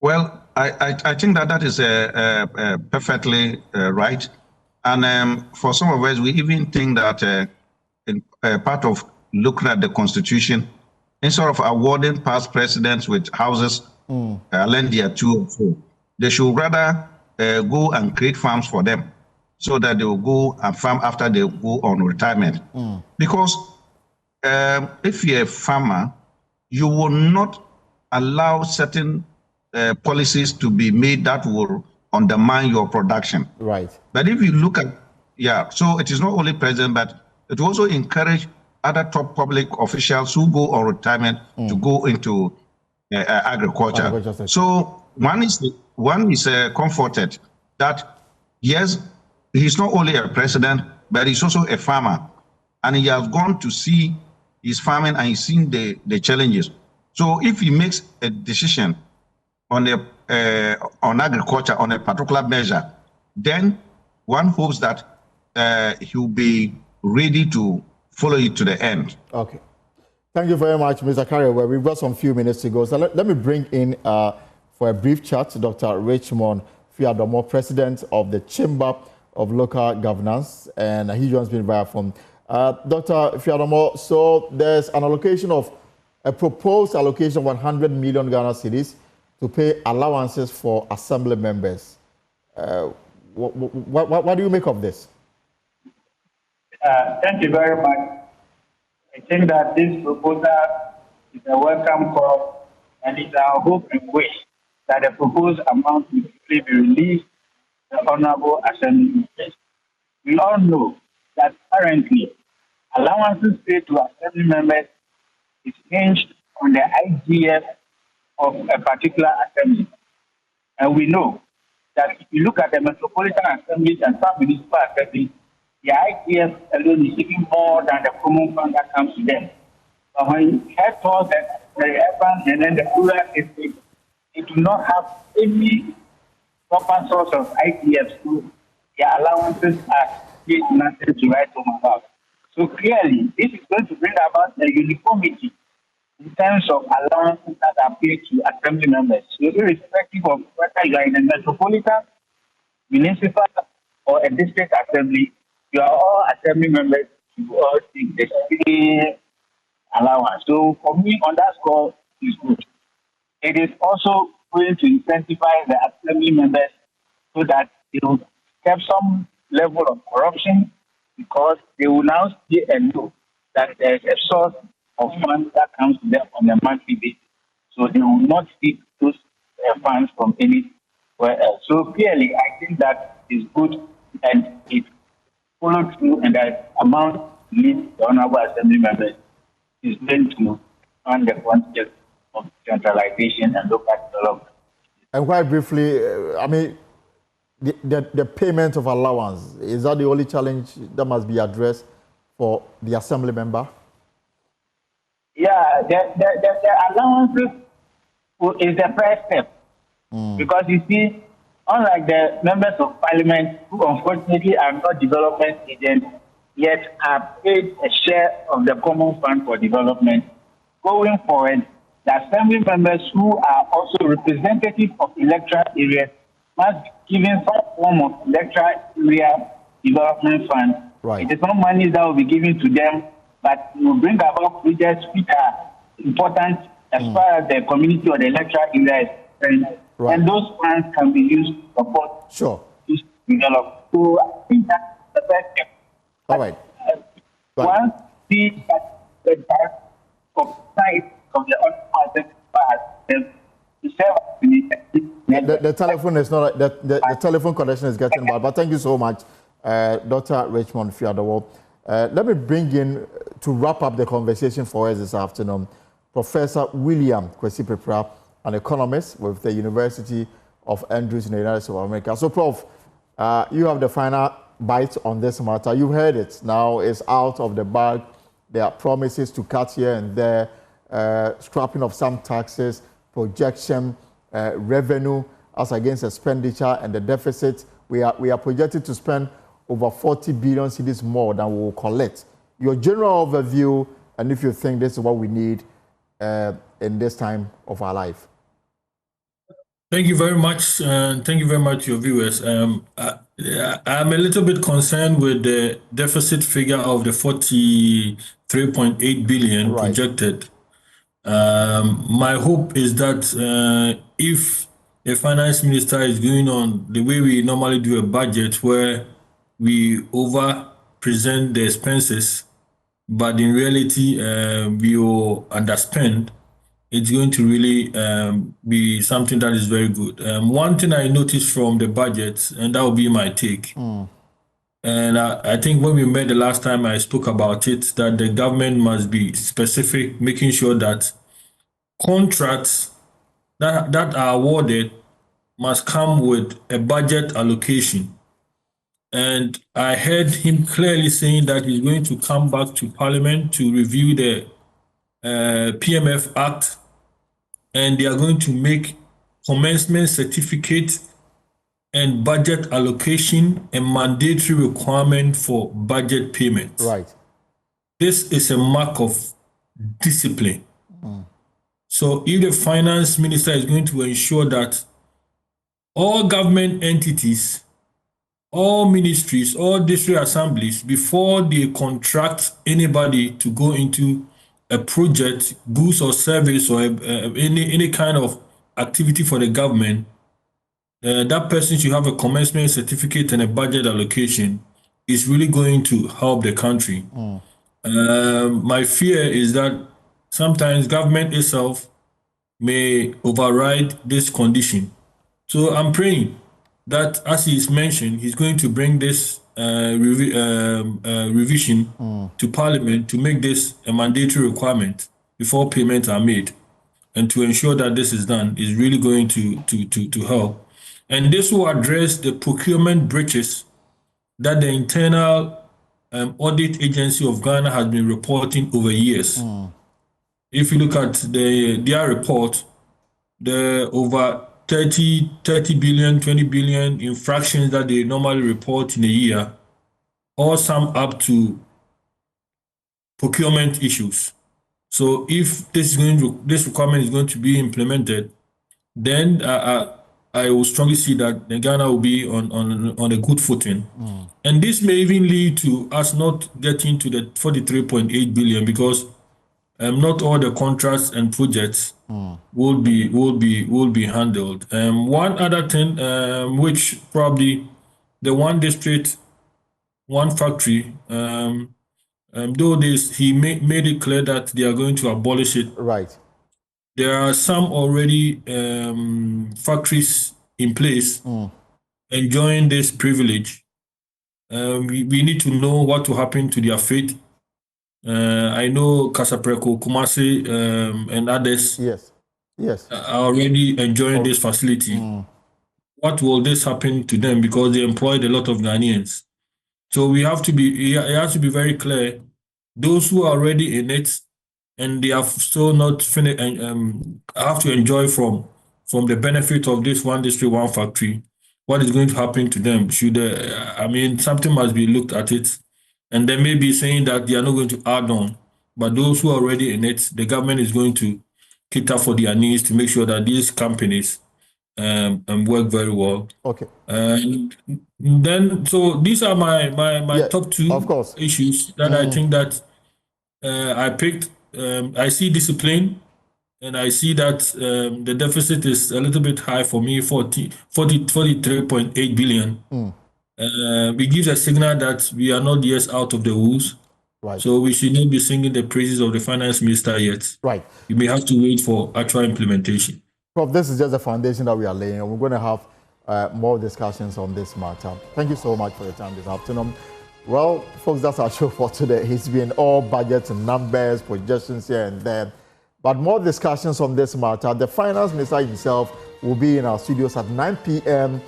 Well, I think that is perfectly right. And for some of us, we even think that in part of looking at the Constitution, instead of awarding past presidents with houses, lend their 2 or 4, they should rather go and create farms for them, so that they will go and farm after they go on retirement. Because if you're a farmer, you will not allow certain policies to be made that will undermine your production. Right. But if you look at, so it is not only president, but it will also encourage other top public officials who go on retirement to go into agriculture. So one is comforted that, yes, he's not only a president, but he's also a farmer. And he has gone to see his farming and he's seen the challenges. So if he makes a decision on agriculture on a particular measure, then one hopes that he'll be ready to follow it to the end. Okay. Thank you very much, Mr. Karewe. We've got some few minutes to go. So let me bring in, for a brief chat, Dr. Richmond Fiadomo, President of the Chamber of Local Governance, and he joins me via phone. Dr. Fiadomo, so there's an allocation of a proposed allocation of 100 million Ghana cedis to pay allowances for assembly members. What do you make of this? Thank you very much. I think that this proposal is a welcome call, and it's our hope and wish that the proposed amount will be released to the Honorable Assembly. We all know that currently allowances paid to Assembly members is hinged on the IGF of a particular assembly. And we know that if you look at the metropolitan assemblies and some municipal assemblies, the IGF alone is taking more than the common fund that comes to them. But when you head towards the urban and then the rural estates, they do not have any proper source of IGF, so their allowances are nothing to write home about. So clearly, this is going to bring about a uniformity in terms of allowances that are paid to assembly members. So irrespective of whether you are in a metropolitan, municipal, or a district assembly, you are all assembly members, you all take the same allowance. So for me, on that score, is good. It is also going to incentivize the assembly members so that they will have some level of corruption, because they will now see and know that there is a source of funds that comes to them on a monthly basis. So they will not seek those funds from anywhere else. So clearly, I think that is good, and it followed through, and that amount leads the Honorable Assembly members is meant to fund the concept of centralization and local development. And quite briefly, I mean, the payment of allowance, is that the only challenge that must be addressed for the assembly member? Yeah, the allowances is the first step. Because you see, unlike the members of parliament who unfortunately are not development agents, yet are paid a share of the common fund for development, going forward, the assembly members who are also representatives of electoral areas must be given some form of electoral area development fund. Right. It is not money that will be given to them, but it will bring about projects which are important as far as the community or the electoral area is concerned. Right. And those funds can be used to support this development. So I think that's the first step. All right. Once the type of size of the unemployed the telephone is not the telephone connection is getting bad, but thank you so much, Dr. Richmond Fiadowo. Let me bring in, to wrap up the conversation for us this afternoon, Professor William Kwesi-Prepra, an economist with the University of Andrews in the United States of America. So, Prof, you have the final bite on this matter. You heard it. Now it's out of the bag. There are promises to cut here and there, scrapping of some taxes, projection, revenue as against expenditure, and the deficit. We are projected to spend over 40 billion cedis more than we will collect. Your general overview, and if you think this is what we need in this time of our life. Thank you very much, and thank you very much to your viewers. I'm a little bit concerned with the deficit figure of the 43.8 billion projected. My hope is that if the finance minister is going on the way we normally do a budget, where we over-present the expenses, but in reality we will underspend, it's going to really be something that is very good. One thing I noticed from the budget, and that will be my take, and I think when we met the last time I spoke about it, that the government must be specific, making sure that contracts that are awarded must come with a budget allocation. And I heard him clearly saying that he's going to come back to Parliament to review the PMF Act, and they are going to make commencement certificate and budget allocation a mandatory requirement for budget payments. Right. This is a mark of discipline. So if the finance minister is going to ensure that all government entities, all ministries, all district assemblies, before they contract anybody to go into a project, goods or service, or any kind of activity for the government, that person should have a commencement certificate and a budget allocation. is really going to help the country. My fear is that sometimes government itself may override this condition. So I'm praying that, as he's mentioned, he's going to bring this revision to Parliament to make this a mandatory requirement before payments are made, and to ensure that this is done is really going to help. And this will address the procurement breaches that the internal audit agency of Ghana has been reporting over years. If you look at their report, the over 30 billion, 20 billion infractions that they normally report in a year, all sum up to procurement issues. So if this requirement is going to be implemented, then I will strongly see that Ghana will be on a good footing. And this may even lead to us not getting to the 43.8 billion, because not all the contracts and projects will be handled. One other thing, which probably the one district, one factory, though he made it clear that they are going to abolish it. Right. There are some already factories in place enjoying this privilege. We need to know what will happen to their fate. I know Kasapreko, Kumasi, and others are already enjoying this facility. What will this happen to them? Because they employed a lot of Ghanaians. So it has to be very clear. Those who are already in it and they have still not finished, have to enjoy from the benefit of this one district, one factory. What is going to happen to them? Something must be looked at it. And they may be saying that they are not going to add on. But those who are already in it, the government is going to cater for their needs to make sure that these companies work very well. Okay. Then, so these are my top two issues that I think that I picked. I see discipline, and I see that the deficit is a little bit high for me, 43.8 billion. It gives a signal that we are not yet out of the woods. Right. So we should not be singing the praises of the finance minister yet. Right. We may have to wait for actual implementation. Prof, this is just the foundation that we are laying, and we're going to have more discussions on this matter. Thank you so much for your time this afternoon. Well, folks, that's our show for today. It's been all budgets and numbers, projections here and there. But more discussions on this matter. The finance minister himself will be in our studios at 9 p.m.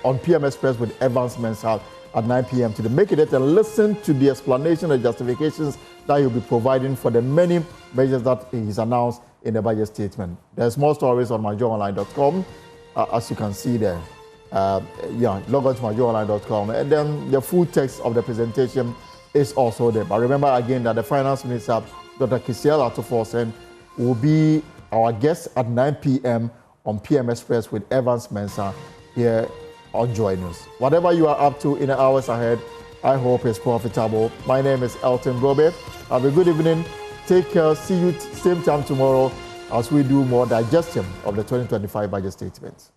On PM Express with Evans Mensah at 9 p.m. to make it and listen to the explanation and justifications that he'll be providing for the many measures that he's announced in the budget statement. There's more stories on myjoyonline.com, as you can see there. Log on to myjoyonline.com, and then the full text of the presentation is also there. But remember again that the finance minister, Dr. Kisiel Atuforsen, will be our guest at 9 p.m. on PM Express with Evans Mensah here on Joy News. Whatever you are up to in the hours ahead, I hope it's profitable. My name is Elton Brobe. Have a good evening. Take care. See you same time tomorrow as we do more digestion of the 2025 budget statements.